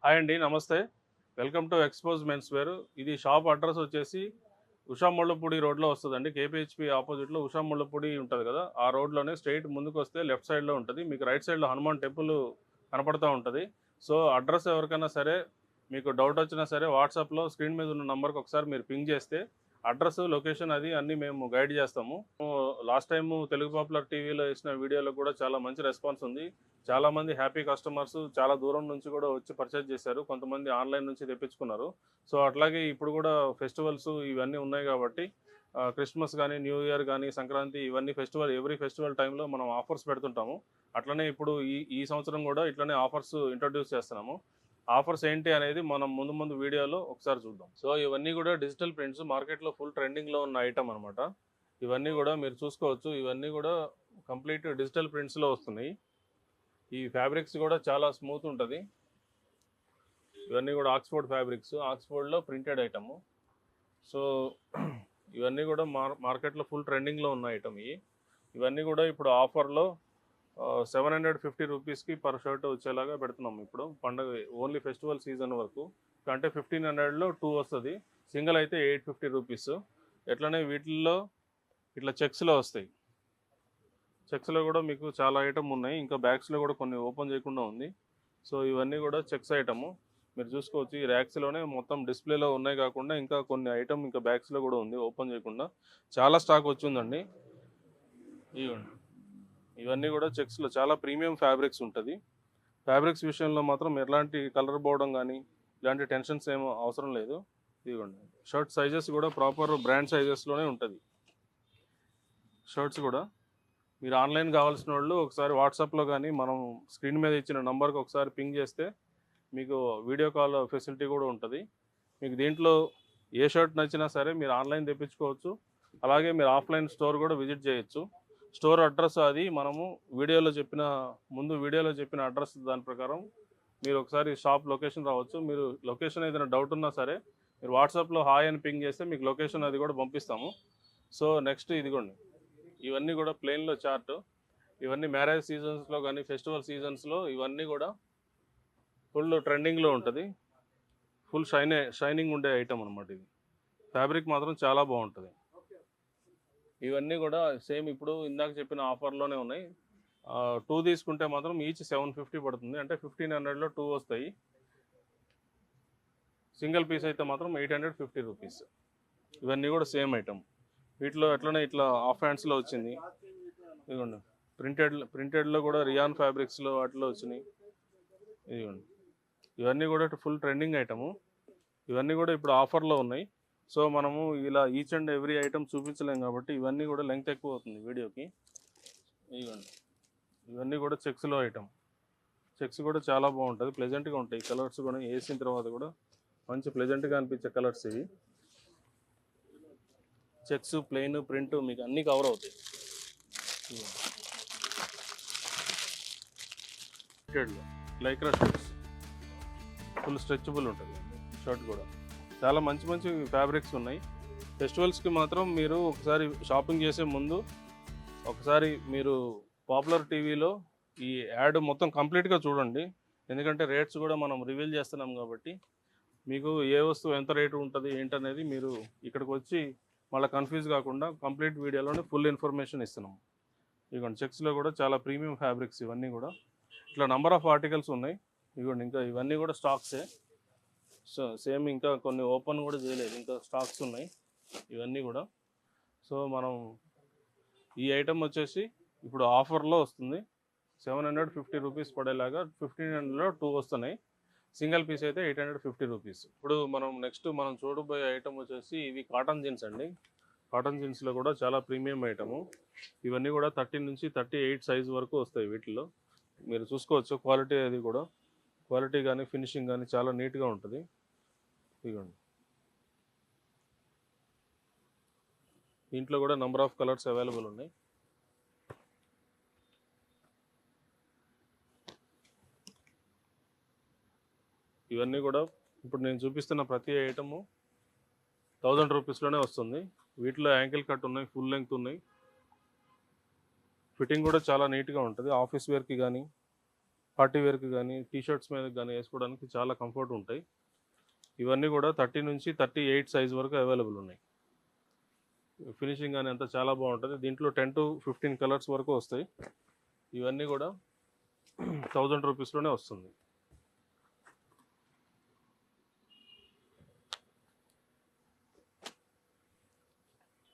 Hi అండి, నమస్తే. Welcome to Expose men's wear. ఇది షాప్ అడ్రస్ వచ్చేసి ఉషా ముళ్ళపూడి రోడ్లో వస్తుందండి. కేపీహెచ్పి ఆపోజిట్లో ఉషా ముళ్ళపూడి ఉంటుంది కదా, ఆ రోడ్లోనే స్ట్రైట్ ముందుకు వస్తే లెఫ్ట్ సైడ్లో ఉంటుంది. మీకు రైట్ సైడ్లో హనుమాన్ టెంపుల్ కనపడుతూ ఉంటుంది. సో అడ్రస్ ఎవరికైనా సరే మీకు డౌట్ వచ్చినా సరే వాట్సాప్లో స్క్రీన్ మీద ఉన్న నంబర్కి ఒకసారి మీరు పింగ్ చేస్తే అడ్రస్, లొకేషన్ అది అన్నీ మేము గైడ్ చేస్తాము. లాస్ట్ టైం తెలుగు పాపులర్ టీవీలో వేసిన వీడియోలో కూడా చాలా మంచి రెస్పాన్స్ ఉంది. చాలామంది హ్యాపీ కస్టమర్స్ చాలా దూరం నుంచి కూడా వచ్చి పర్చేజ్ చేశారు. కొంతమంది ఆన్లైన్ నుంచి తెప్పించుకున్నారు. సో అట్లాగే ఇప్పుడు కూడా ఫెస్టివల్స్ ఇవన్నీ ఉన్నాయి కాబట్టి క్రిస్మస్ కానీ, న్యూ ఇయర్ కానీ, సంక్రాంతి, ఇవన్నీ ఎవ్రీ ఫెస్టివల్ టైంలో మనం ఆఫర్స్ పెడుతుంటాము. అట్లనే ఇప్పుడు ఈ సంవత్సరం కూడా ఇట్లనే ఆఫర్స్ ఇంట్రడ్యూస్ చేస్తున్నాము. ఆఫర్స్ ఏంటి అనేది మనం ముందు వీడియోలో ఒకసారి చూద్దాం. సో ఇవన్నీ కూడా డిజిటల్ ప్రింట్స్, మార్కెట్లో ఫుల్ ట్రెండింగ్లో ఉన్న ఐటమ్ అనమాట. ఇవన్నీ కూడా మీరు చూసుకోవచ్చు. ఇవన్నీ కూడా కంప్లీట్ డిజిటల్ ప్రింట్స్లో వస్తున్నాయి. ఈ ఫ్యాబ్రిక్స్ కూడా చాలా స్మూత్ ఉంటుంది. ఇవన్నీ కూడా ఆక్స్ఫోర్డ్ ఫ్యాబ్రిక్స్, ఆక్స్ఫోర్డ్లో ప్రింటెడ్ ఐటము. సో ఇవన్నీ కూడా మార్కెట్లో ఫుల్ ట్రెండింగ్లో ఉన్న ఐటమ్. ఇవన్నీ కూడా ఇప్పుడు ఆఫర్లో 750 రూపీస్కి పర్ షర్ట్ వచ్చేలాగా పెడుతున్నాము. ఇప్పుడు పండగ ఓన్లీ ఫెస్టివల్ సీజన్ వరకు. అంటే 1500లో 2 వస్తుంది. సింగిల్ అయితే 850 రూపీస్. ఎట్లనే వీటిల్లో ఇట్లా చెక్స్లో వస్తాయి. చెక్స్లో కూడా మీకు చాలా ఐటమ్ ఉన్నాయి. ఇంకా బ్యాగ్స్లో కూడా కొన్ని ఓపెన్ చేయకుండా ఉంది. సో ఇవన్నీ కూడా చెక్స్ ఐటము మీరు చూసుకోవచ్చు. ఈ ర్యాక్స్లోనే మొత్తం డిస్ప్లేలో ఉన్నాయి కాకుండా ఇంకా కొన్ని ఐటమ్ ఇంకా బ్యాగ్స్లో కూడా ఉంది ఓపెన్ చేయకుండా. చాలా స్టాక్ వచ్చిందండి. ఇవన్నీ కూడా చెక్స్లో చాలా ప్రీమియం ఫ్యాబ్రిక్స్ ఉంటుంది. ఫ్యాబ్రిక్స్ విషయంలో మాత్రం ఎలాంటి కలర్ పోవడం కానీ ఇలాంటి టెన్షన్స్ ఏమో అవసరం లేదు. ఇదిగోండి, షర్ట్ సైజెస్ కూడా ప్రాపర్ బ్రాండ్ సైజెస్లోనే ఉంటుంది. షర్ట్స్ కూడా మీరు ఆన్లైన్ కావాల్సిన వాళ్ళు ఒకసారి వాట్సాప్లో కానీ మనం స్క్రీన్ మీద ఇచ్చిన నంబర్కి ఒకసారి పింగ్ చేస్తే మీకు వీడియో కాల్ ఫెసిలిటీ కూడా ఉంటుంది. మీకు దీంట్లో ఏ షర్ట్ నచ్చినా సరే మీరు ఆన్లైన్ తెప్పించుకోవచ్చు. అలాగే మీరు ఆఫ్లైన్ స్టోర్ కూడా విజిట్ చేయొచ్చు. స్టోర్ అడ్రస్ అది మనము వీడియోలో చెప్పిన అడ్రస్ దాని ప్రకారం మీరు ఒకసారి షాప్ లొకేషన్ రావచ్చు. మీరు లొకేషన్ ఏదైనా డౌట్ ఉన్నా సరే మీరు వాట్సాప్లో హాయ్ అని పింగ్ చేస్తే మీకు లొకేషన్ అది కూడా పంపిస్తాము. సో నెక్స్ట్ ఇదిగోండి, ఇవన్నీ కూడా ప్లెయిన్లో చార్ట్. ఇవన్నీ మ్యారేజ్ సీజన్స్లో కానీ ఫెస్టివల్ సీజన్స్లో ఇవన్నీ కూడా ఫుల్ ట్రెండింగ్లో ఉంటుంది. ఫుల్ షైనింగ్ ఉండే ఐటమ్ అనమాట. ఇది ఫ్యాబ్రిక్ మాత్రం చాలా బాగుంటుంది. ఇవన్నీ కూడా సేమ్ ఇప్పుడు ఇందాక చెప్పిన ఆఫర్లోనే ఉన్నాయి. 2 తీసుకుంటే మాత్రం ఈచ్ 750 పడుతుంది. అంటే 1500లో 2 వస్తాయి. సింగిల్ పీస్ అయితే మాత్రం 850 రూపీస్. ఇవన్నీ కూడా సేమ్ ఐటమ్. వీటిలో ఎట్లనే ఇట్లా హాఫ్ హ్యాండ్స్లో వచ్చింది. ఇదిగోండి, ప్రింటెడ్లో కూడా రియాన్ ఫ్యాబ్రిక్స్లో వాటిలో వచ్చినాయి. ఇదిగోండి, ఇవన్నీ కూడా ఫుల్ ట్రెండింగ్ ఐటము. ఇవన్నీ కూడా ఇప్పుడు ఆఫర్లో ఉన్నాయి. సో మనము ఇలా ఈచ్ అండ్ ఎవ్రీ ఐటమ్ చూపించలేం కాబట్టి ఇవన్నీ కూడా లెంగ్త్ ఎక్కువ అవుతుంది వీడియోకి. ఇదిగోండి, ఇవన్నీ కూడా చెక్స్లో ఐటమ్. చెక్స్ కూడా చాలా బాగుంటుంది, ప్లెజెంట్గా ఉంటాయి. కలర్స్ కూడా వేసిన తర్వాత కూడా మంచి ప్లెజెంట్గా అనిపించే కలర్స్ ఇవి. చెక్స్, ప్లెయిన్, ప్రింట్ మీకు అన్నీ కవర్ అవుతాయి. లైక్రా షర్ట్స్ ఫుల్ స్ట్రెచబుల్ ఉంటుంది. షర్ట్ కూడా చాలా మంచి ఫ్యాబ్రిక్స్ ఉన్నాయి. ఫెస్టివల్స్కి మాత్రం మీరు ఒకసారి షాపింగ్ చేసే ముందు ఒకసారి మీరు పాపులర్ టీవీలో ఈ యాడ్ మొత్తం కంప్లీట్గా చూడండి. ఎందుకంటే రేట్స్ కూడా మనం రివీల్ చేస్తున్నాం కాబట్టి మీకు ఏ వస్తువు ఎంత రేటు ఉంటుంది ఏంటనేది మీరు ఇక్కడికి వచ్చి మళ్ళీ కన్ఫ్యూజ్ కాకుండా కంప్లీట్ వీడియోలోనే ఫుల్ ఇన్ఫర్మేషన్ ఇస్తున్నాం. ఇదిగోండి, చెక్స్లో కూడా చాలా ప్రీమియం ఫ్యాబ్రిక్స్. ఇవన్నీ కూడా ఇట్లా నంబర్ ఆఫ్ ఆర్టికల్స్ ఉన్నాయి. ఇదిగోండి, ఇంకా ఇవన్నీ కూడా స్టాక్సే. సో సేమ్ ఇంకా కొన్ని ఓపెన్ కూడా చేయలేదు, ఇంకా స్టాక్స్ ఉన్నాయి ఇవన్నీ కూడా. సో మనం ఈ ఐటమ్ వచ్చేసి ఇప్పుడు ఆఫర్లో వస్తుంది. 750 రూపీస్ పడేలాగా 1500లో 2 వస్తున్నాయి. సింగిల్ పీస్ అయితే 850 రూపీస్. ఇప్పుడు నెక్స్ట్ మనం చూడబోయే ఐటమ్ వచ్చేసి ఇవి కాటన్ జీన్స్ అండి. కాటన్ జీన్స్లో కూడా చాలా ప్రీమియం ఐటము. ఇవన్నీ కూడా 13 నుంచి 38 సైజ్ వరకు వస్తాయి. వీటిల్లో మీరు చూసుకోవచ్చు క్వాలిటీ, అది కూడా క్వాలిటీ కానీ ఫినిషింగ్ కానీ చాలా నీట్గా ఉంటుంది. ఇదిగోండి, దీంట్లో కూడా నెంబర్ ఆఫ్ కలర్స్ అవైలబుల్ ఉన్నాయి. ఇవన్నీ కూడా ఇప్పుడు నేను చూపిస్తున్న ప్రతి ఐటము 1000 రూపీస్లోనే వస్తుంది. వీటిలో యాంకిల్ కట్ ఉన్నాయి, ఫుల్ లెంగ్త్ ఉన్నాయి. ఫిట్టింగ్ కూడా చాలా నీట్గా ఉంటుంది. ఆఫీస్ వేర్కి కానీ పార్టీ వేర్కి కానీ టీషర్ట్స్ మీద కానీ వేసుకోవడానికి చాలా కంఫర్ట్ ఉంటాయి. ఇవన్నీ కూడా 30 నుంచి 38 సైజ్ వరకు అవైలబుల్ ఉన్నాయి. ఫినిషింగ్ కానీ అంతా చాలా బాగుంటుంది. దీంట్లో 10 to 15 కలర్స్ వరకు వస్తాయి. ఇవన్నీ కూడా 1000 రూపీస్లోనే వస్తుంది.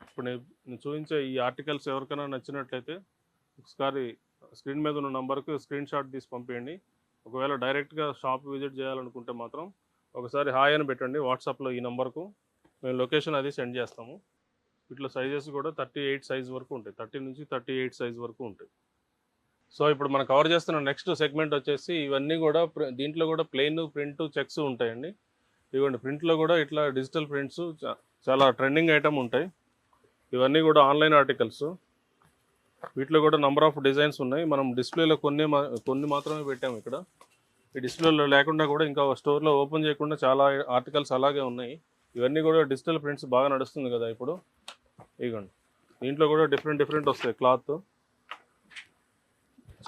ఇప్పుడు నేను చూపించే ఈ ఆర్టికల్స్ ఎవరికైనా నచ్చినట్లయితే ఒకసారి స్క్రీన్ మీద ఉన్న నంబర్కి స్క్రీన్ షాట్ తీసి పంపించండి. ఒకవేళ డైరెక్ట్గా షాప్ విజిట్ చేయాలనుకుంటే మాత్రం ఒకసారి హాయ్ అని పెట్టండి వాట్సాప్లో ఈ నెంబర్కు. మేము లొకేషన్ అది సెండ్ చేస్తాము. వీటిలో సైజెస్ కూడా 38 సైజ్ వరకు ఉంటాయి. 30 నుంచి 38 సైజ్ వరకు ఉంటాయి. సో ఇప్పుడు మనం కవర్ చేస్తున్న నెక్స్ట్ సెగ్మెంట్ వచ్చేసి ఇవన్నీ కూడా దీంట్లో కూడా ప్లెయిన్, ప్రింట్, చెక్స్ ఉంటాయండి. ఇవ్వండి ప్రింట్లో కూడా ఇట్లా డిజిటల్ ప్రింట్స్ చాలా ట్రెండింగ్ ఐటమ్ ఉంటాయి. ఇవన్నీ కూడా ఆన్లైన్ ఆర్టికల్స్. వీటిలో కూడా నంబర్ ఆఫ్ డిజైన్స్ ఉన్నాయి. మనం డిస్ప్లేలో కొన్ని మాత్రమే పెట్టాము ఇక్కడ. ఈ డిస్ప్లేలో లేకుండా కూడా ఇంకా స్టోర్లో ఓపెన్ చేయకుండా చాలా ఆర్టికల్స్ అలాగే ఉన్నాయి. ఇవన్నీ కూడా డిజిటల్ ప్రింట్స్ బాగా నడుస్తుంది కదా ఇప్పుడు. ఇదిగోండి దీంట్లో కూడా డిఫరెంట్ వస్తాయి. క్లాత్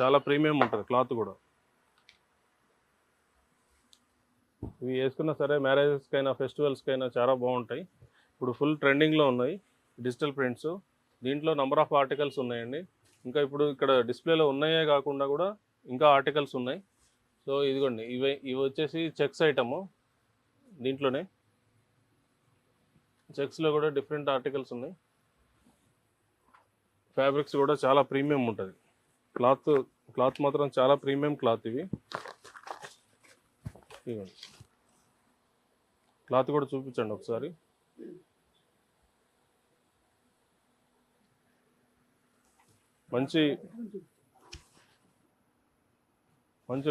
చాలా ప్రీమియం ఉంటుంది. క్లాత్ కూడా ఇవి వేసుకున్నా సరే మ్యారేజెస్కైనా ఫెస్టివల్స్కైనా చాలా బాగుంటాయి. ఇప్పుడు ఫుల్ ట్రెండింగ్లో ఉన్నాయి డిజిటల్ ప్రింట్స్. దీంట్లో నంబర్ ఆఫ్ ఆర్టికల్స్ ఉన్నాయండి. ఇంకా ఇప్పుడు ఇక్కడ డిస్ప్లేలో ఉన్నాయే కాకుండా కూడా ఇంకా ఆర్టికల్స్ ఉన్నాయి. సో ఇదిగోండి ఇవి వచ్చేసి చెక్స్ ఐటము. దీంట్లోనే చెక్స్లో కూడా డిఫరెంట్ ఆర్టికల్స్ ఉన్నాయి. ఫ్యాబ్రిక్స్ కూడా చాలా ప్రీమియం ఉంటుంది. క్లాత్ మాత్రం చాలా ప్రీమియం క్లాత్. ఇదిగోండి క్లాత్ కూడా చూపించండి ఒకసారి. మంచి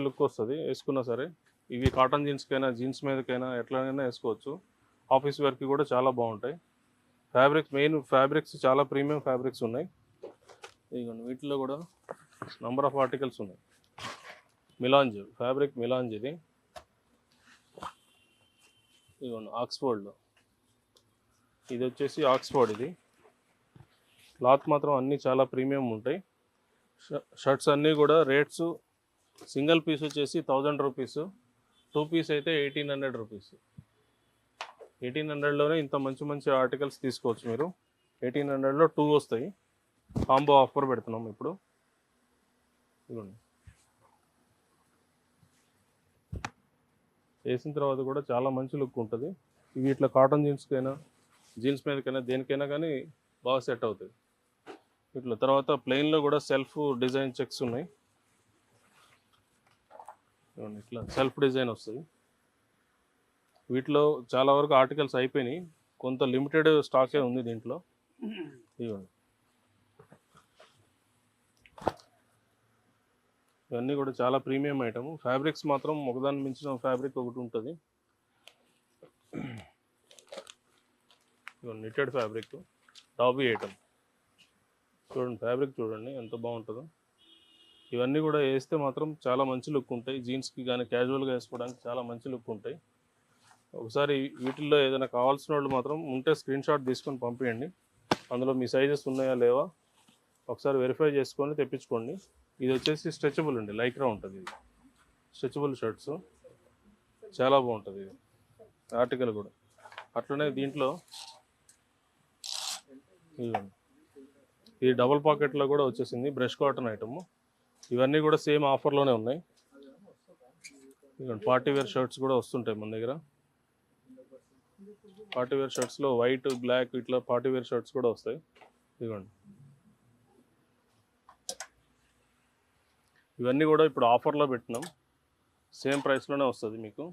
లుక్ వస్తుంది వేసుకున్నా సరే. ఇవి కాటన్ జీన్స్కైనా జీన్స్ మీదకైనా ఎట్లనైనా వేసుకోవచ్చు. ఆఫీస్ వేర్కి కూడా చాలా బాగుంటాయి. మెయిన్ ఫ్యాబ్రిక్స్ చాలా ప్రీమియం ఫ్యాబ్రిక్స్ ఉన్నాయి. ఇదిగోండి వీటిలో కూడా నంబర్ ఆఫ్ ఆర్టికల్స్ ఉన్నాయి. మిలాంజ్ ఫ్యాబ్రిక్, మిలాంజ్ ఇది. ఇదిగోండి ఆక్స్ఫోర్డ్లో ఇది వచ్చేసి ఆక్స్ఫోర్డ్. ఇది క్లాత్ మాత్రం అన్నీ చాలా ప్రీమియం ఉంటాయి. షర్ట్స్ అన్నీ కూడా రేట్స్ సింగిల్ పీస్ వచ్చేసి 1000 రూపీస్, 2 పీస్ అయితే 1800 రూపీస్. 1800లోనే ఇంత మంచి ఆర్టికల్స్ తీసుకోవచ్చు మీరు. 1800లో 2 వస్తాయి. కాంబో ఆఫర్ పెడుతున్నాం ఇప్పుడు. ఇదిగోండి వేసిన తర్వాత కూడా చాలా మంచి లుక్ ఉంటుంది. ఇవి ఇట్లా కాటన్ జీన్స్ మీదకైనా దేనికైనా కానీ బాగా సెట్ అవుతుంది. ఇట్లా తర్వాత ప్లెయిన్లో కూడా సెల్ఫ్ డిజైన్ చెక్స్ ఉన్నాయి. ఇట్లా సెల్ఫ్ డిజైన్ వస్తుంది. వీటిలో చాలా వరకు ఆర్టికల్స్ అయిపోయినాయి. కొంత లిమిటెడ్ స్టాకే ఉంది దీంట్లో. ఇవ్వండి ఇవన్నీ కూడా చాలా ప్రీమియం ఐటమ్. ఫ్యాబ్రిక్స్ మాత్రం ఒకదాన్ని మించిన ఫ్యాబ్రిక్ ఒకటి ఉంటుంది. ఇవన్నీ నిట్టెడ్ ఫ్యాబ్రిక్ టాబీ ఐటమ్. చూడండి ఫ్యాబ్రిక్ చూడండి ఎంత బాగుంటుందో. ఇవన్నీ కూడా వేస్తే మాత్రం చాలా మంచి లుక్ ఉంటాయి. జీన్స్కి కానీ క్యాజువల్గా వేసుకోవడానికి చాలా మంచి లుక్ ఉంటాయి. ఒకసారి వీటిల్లో ఏదైనా కావాల్సిన వాళ్ళు మాత్రం ఉంటే స్క్రీన్ షాట్ తీసుకొని పంపించండి. అందులో మీ సైజెస్ ఉన్నాయా లేవా ఒకసారి వెరిఫై చేసుకొని తెప్పించుకోండి. ఇది వచ్చేసి స్ట్రెచబుల్ అండి, లైక్రా ఉంటుంది. ఇది స్ట్రెచబుల్ షర్ట్స్ చాలా బాగుంటుంది. ఇది ఆర్టికల్ కూడా అట్లనే దీంట్లో ఇది డబుల్ పాకెట్లో కూడా వచ్చేసింది. Brush cotton item. ఇవన్నీ కూడా సేమ్ ఆఫర్లోనే ఉన్నాయి. పార్టీ వేర్ షర్ట్స్ కూడా వస్తుంటాయి మన దగ్గర. పార్టీ వేర్ షర్ట్స్లో వైట్, బ్లాక్ ఇట్లా పార్టీ వేర్ షర్ట్స్ కూడా వస్తాయి. ఇదిగోండి ఇవన్నీ కూడా ఇప్పుడు ఆఫర్లో పెట్టినాం. సేమ్ ప్రైస్లోనే వస్తుంది మీకు.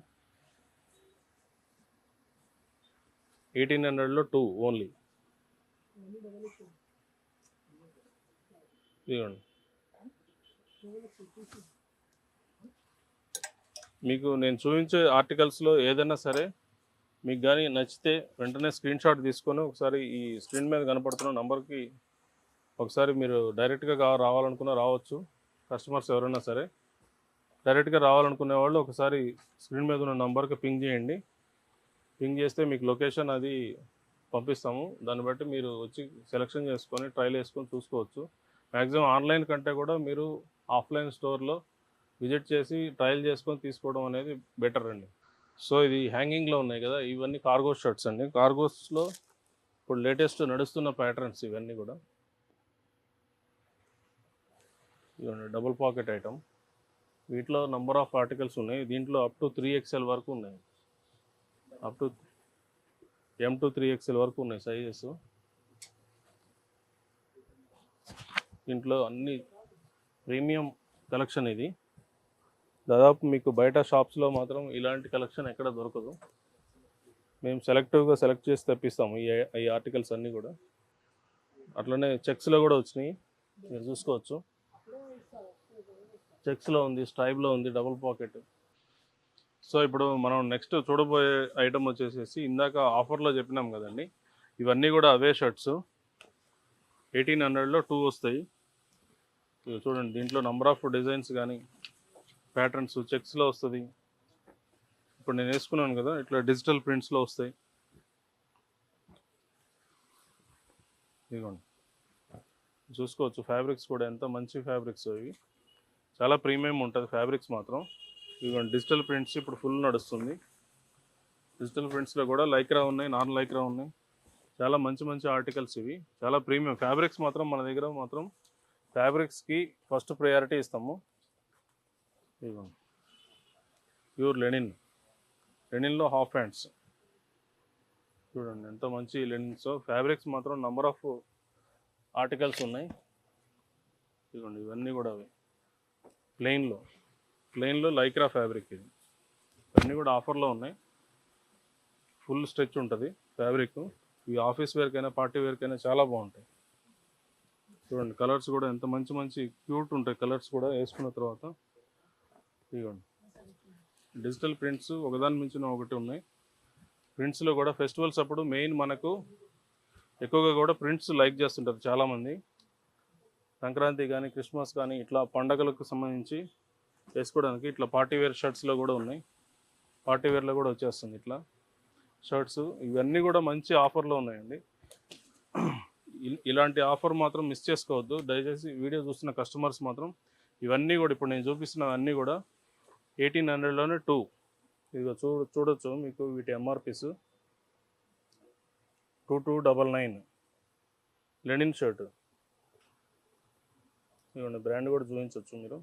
1800లో 2 ఓన్లీ. ఇదిగోండి మీకు నేను చూపించే ఆర్టికల్స్లో ఏదైనా సరే మీకు కానీ నచ్చితే వెంటనే స్క్రీన్ షాట్ తీసుకొని ఒకసారి ఈ స్క్రీన్ మీద కనపడుతున్న నంబర్కి ఒకసారి మీరు డైరెక్ట్గా రావాలనుకున్నా రావచ్చు. కస్టమర్స్ ఎవరైనా సరే డైరెక్ట్గా రావాలనుకునే వాళ్ళు ఒకసారి స్క్రీన్ మీద ఉన్న నంబర్కి పింగ్ చేయండి. పింగ్ చేస్తే మీకు లొకేషన్ అది పంపిస్తాము. దాన్ని బట్టి మీరు వచ్చి సెలెక్షన్ చేసుకొని ట్రయల్ వేసుకొని చూసుకోవచ్చు. మ్యాక్సిమం ఆన్లైన్ కంటే కూడా మీరు ఆఫ్లైన్ స్టోర్లో విజిట్ చేసి ట్రయల్ చేసుకొని తీసుకోవడం అనేది బెటర్ అండి. సో ఇది హ్యాంగింగ్లో ఉన్నాయి కదా, ఇవన్నీ కార్గో షర్ట్స్ అండి. కార్గోస్లో ఇప్పుడు లేటెస్ట్ నడుస్తున్న ప్యాటర్న్స్ ఇవన్నీ కూడా. ఇవన్నీ డబుల్ పాకెట్ ఐటమ్. వీటిలో నంబర్ ఆఫ్ ఆర్టికల్స్ ఉన్నాయి. దీంట్లో అప్ టు 3XL వరకు ఉన్నాయి. Up to M to 3XL వరకు ఉన్నాయి సైజెస్. దీంట్లో అన్ని ప్రీమియం కలెక్షన్ ఇది. దాదాపు మీకు బయట షాప్స్లో మాత్రం ఇలాంటి కలెక్షన్ ఎక్కడ దొరకదు. మేము సెలెక్టివ్గా సెలెక్ట్ చేసి తెప్పిస్తాము ఈ ఆర్టికల్స్ అన్నీ కూడా. అట్లనే చెక్స్లో కూడా వచ్చినాయి, మీరు చూసుకోవచ్చు. చెక్స్లో ఉంది, స్ట్రైప్లో ఉంది, డబుల్ పాకెట్. సో ఇప్పుడు మనం నెక్స్ట్ చూడబోయే ఐటమ్ వచ్చేసేసి ఇందాక ఆఫర్లో చెప్పినాం కదండి, ఇవన్నీ కూడా అవే షర్ట్స్. 1800లో 2 వస్తాయి. చూడండి, దీంట్లో నంబర్ ఆఫ్ డిజైన్స్ కానీ ప్యాటర్న్స్ చెక్స్లో వస్తుంది. ఇప్పుడు నేను వేసుకున్నాను కదా, ఇట్లా డిజిటల్ ప్రింట్స్లో వస్తాయి. ఇదిగోండి, చూసుకోవచ్చు. ఫ్యాబ్రిక్స్ కూడా ఎంత మంచి ఫ్యాబ్రిక్స్ ఇవి, చాలా ప్రీమియం ఉంటుంది ఫ్యాబ్రిక్స్ మాత్రం. ఇదిగోండి, డిజిటల్ ప్రింట్స్ ఇప్పుడు ఫుల్ నడుస్తుంది. డిజిటల్ ప్రింట్స్లో కూడా లైక్రా ఉన్నాయి, నాన్ లైక్రా ఉన్నాయి. చాలా మంచి మంచి ఆర్టికల్స్ ఇవి, చాలా ప్రీమియం ఫ్యాబ్రిక్స్ మాత్రం. మన దగ్గర మాత్రం ఫ్యాబ్రిక్స్కి ఫస్ట్ ప్రయారిటీ ఇస్తాము. ఇదిగోండి, ప్యూర్ లెనిన్లో హాఫ్ హ్యాండ్స్. చూడండి ఎంత మంచి లెనిన్స్. ఫ్యాబ్రిక్స్ మాత్రం నంబర్ ఆఫ్ ఆర్టికల్స్ ఉన్నాయి. ఇదిగోండి, ఇవన్నీ కూడా అవి ప్లెయిన్లో లైక్రా ఫ్యాబ్రిక్. ఇది ఇవన్నీ కూడా ఆఫర్లో ఉన్నాయి. ఫుల్ స్ట్రెచ్ ఉంటుంది ఫ్యాబ్రిక్. ఇవి ఆఫీస్ వేర్కైనా పార్టీ వేర్కైనా చాలా బాగుంటాయి. చూడండి, కలర్స్ కూడా ఎంత మంచి మంచి క్యూట్ ఉంటాయి కలర్స్ కూడా వేసుకున్న తర్వాత. ఇదిగోండి, డిజిటల్ ప్రింట్స్ ఒకదాని మించిన ఒకటి ఉన్నాయి. ప్రింట్స్లో కూడా ఫెస్టివల్స్ అప్పుడు మెయిన్ మనకు ఎక్కువగా కూడా ప్రింట్స్ లైక్ చేస్తుంటారు చాలామంది. సంక్రాంతి కానీ క్రిస్మస్ కానీ ఇట్లా పండగలకు సంబంధించి వేసుకోవడానికి ఇట్లా పార్టీ వేర్ షర్ట్స్లో కూడా ఉన్నాయి. పార్టీ వేర్లో కూడా వచ్చేస్తుంది ఇట్లా షర్ట్స్. ఇవన్నీ కూడా మంచి ఆఫర్లో ఉన్నాయండి. ఇలాంటి ఆఫర్ మాత్రం మిస్ చేసుకోవద్దు దయచేసి. వీడియో చూస్తున్న కస్టమర్స్ మాత్రం ఇవన్నీ కూడా ఇప్పుడు నేను చూపిస్తున్నవన్నీ కూడా 1800లోనే 2. ఇదిగో చూడొచ్చు మీకు వీటి MRPs. 2299 linen shirt. ఇదిగోండి, బ్రాండ్ కూడా చూపించవచ్చు మీరు.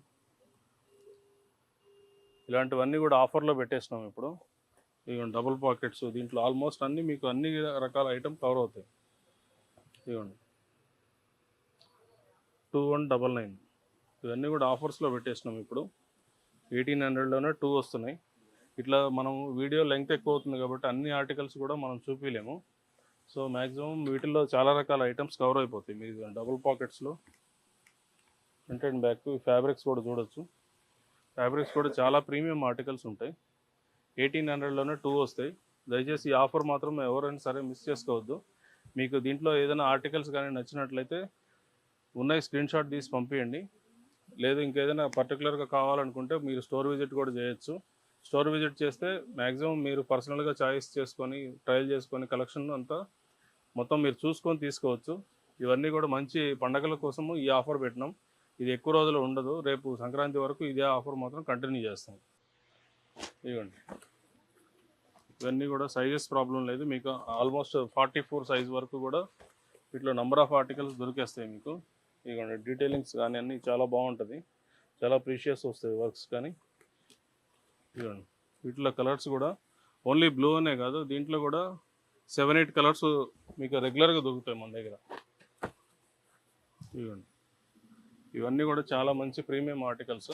ఇలాంటివన్నీ కూడా ఆఫర్లో పెట్టేసినాం ఇప్పుడు. ఇదిగోండి, డబుల్ పాకెట్స్. దీంట్లో ఆల్మోస్ట్ అన్నీ మీకు అన్ని రకాల ఐటమ్ కవర్ అవుతాయి. ఇదిగోండి, 2199. ఇవన్నీ కూడా ఆఫర్స్లో పెట్టేసినాం ఇప్పుడు. 1800లోనే 2 వస్తున్నాయి. ఇట్లా మనం వీడియో లెంగ్త్ ఎక్కువ అవుతుంది కాబట్టి అన్ని ఆర్టికల్స్ కూడా మనం చూపించలేము. సో మ్యాక్సిమం వీటిల్లో చాలా రకాల ఐటమ్స్ కవర్ అయిపోతాయి. మీరు డబుల్ పాకెట్స్లో ఫ్రంట్ అండ్ బ్యాక్. ఫ్యాబ్రిక్స్ కూడా చూడొచ్చు. ఫ్యాబ్రిక్స్ కూడా చాలా ప్రీమియం ఆర్టికల్స్ ఉంటాయి. 1800లోనే 2 వస్తాయి. దయచేసి ఈ ఆఫర్ మాత్రం ఎవరైనా సరే మిస్ చేసుకోవద్దు. మీకు దీంట్లో ఏదైనా ఆర్టికల్స్ కానీ నచ్చినట్లయితే ఉన్నాయి స్క్రీన్ షాట్ తీసి పంపించండి. లేదు ఇంకేదైనా పర్టికులర్గా కావాలనుకుంటే మీరు స్టోర్ విజిట్ కూడా చేయొచ్చు. స్టోర్ విజిట్ చేస్తే మ్యాక్సిమం మీరు పర్సనల్గా చాయిస్ చేసుకొని ట్రయల్ చేసుకొని కలెక్షన్ అంతా మొత్తం మీరు చూసుకొని తీసుకోవచ్చు. ఇవన్నీ కూడా మంచి పండగల కోసము ఈ ఆఫర్ పెట్టినాం. ఇది ఎక్కువ రోజులు ఉండదు. రేపు సంక్రాంతి వరకు ఇదే ఆఫర్ మాత్రం కంటిన్యూ చేస్తాం. ఇవ్వండి, ఇవన్నీ కూడా సైజెస్ ప్రాబ్లం లేదు. మీకు ఆల్మోస్ట్ 44 సైజ్ వరకు కూడా వీటిలో నెంబర్ ఆఫ్ ఆర్టికల్స్ దొరికేస్తాయి మీకు. ఇదిగోండి, డీటెయిలింగ్స్ కానీ అన్నీ చాలా బాగుంటుంది. చాలా ప్రీషియస్ వస్తాయి వర్క్స్ కానీ. ఇదిగోండి, వీటిలో కలర్స్ కూడా ఓన్లీ బ్లూ అనే కాదు, దీంట్లో కూడా 7-8 కలర్స్ మీకు రెగ్యులర్గా దొరుకుతాయి మన దగ్గర. ఇదిగోండి, ఇవన్నీ కూడా చాలా మంచి ప్రీమియం ఆర్టికల్స్.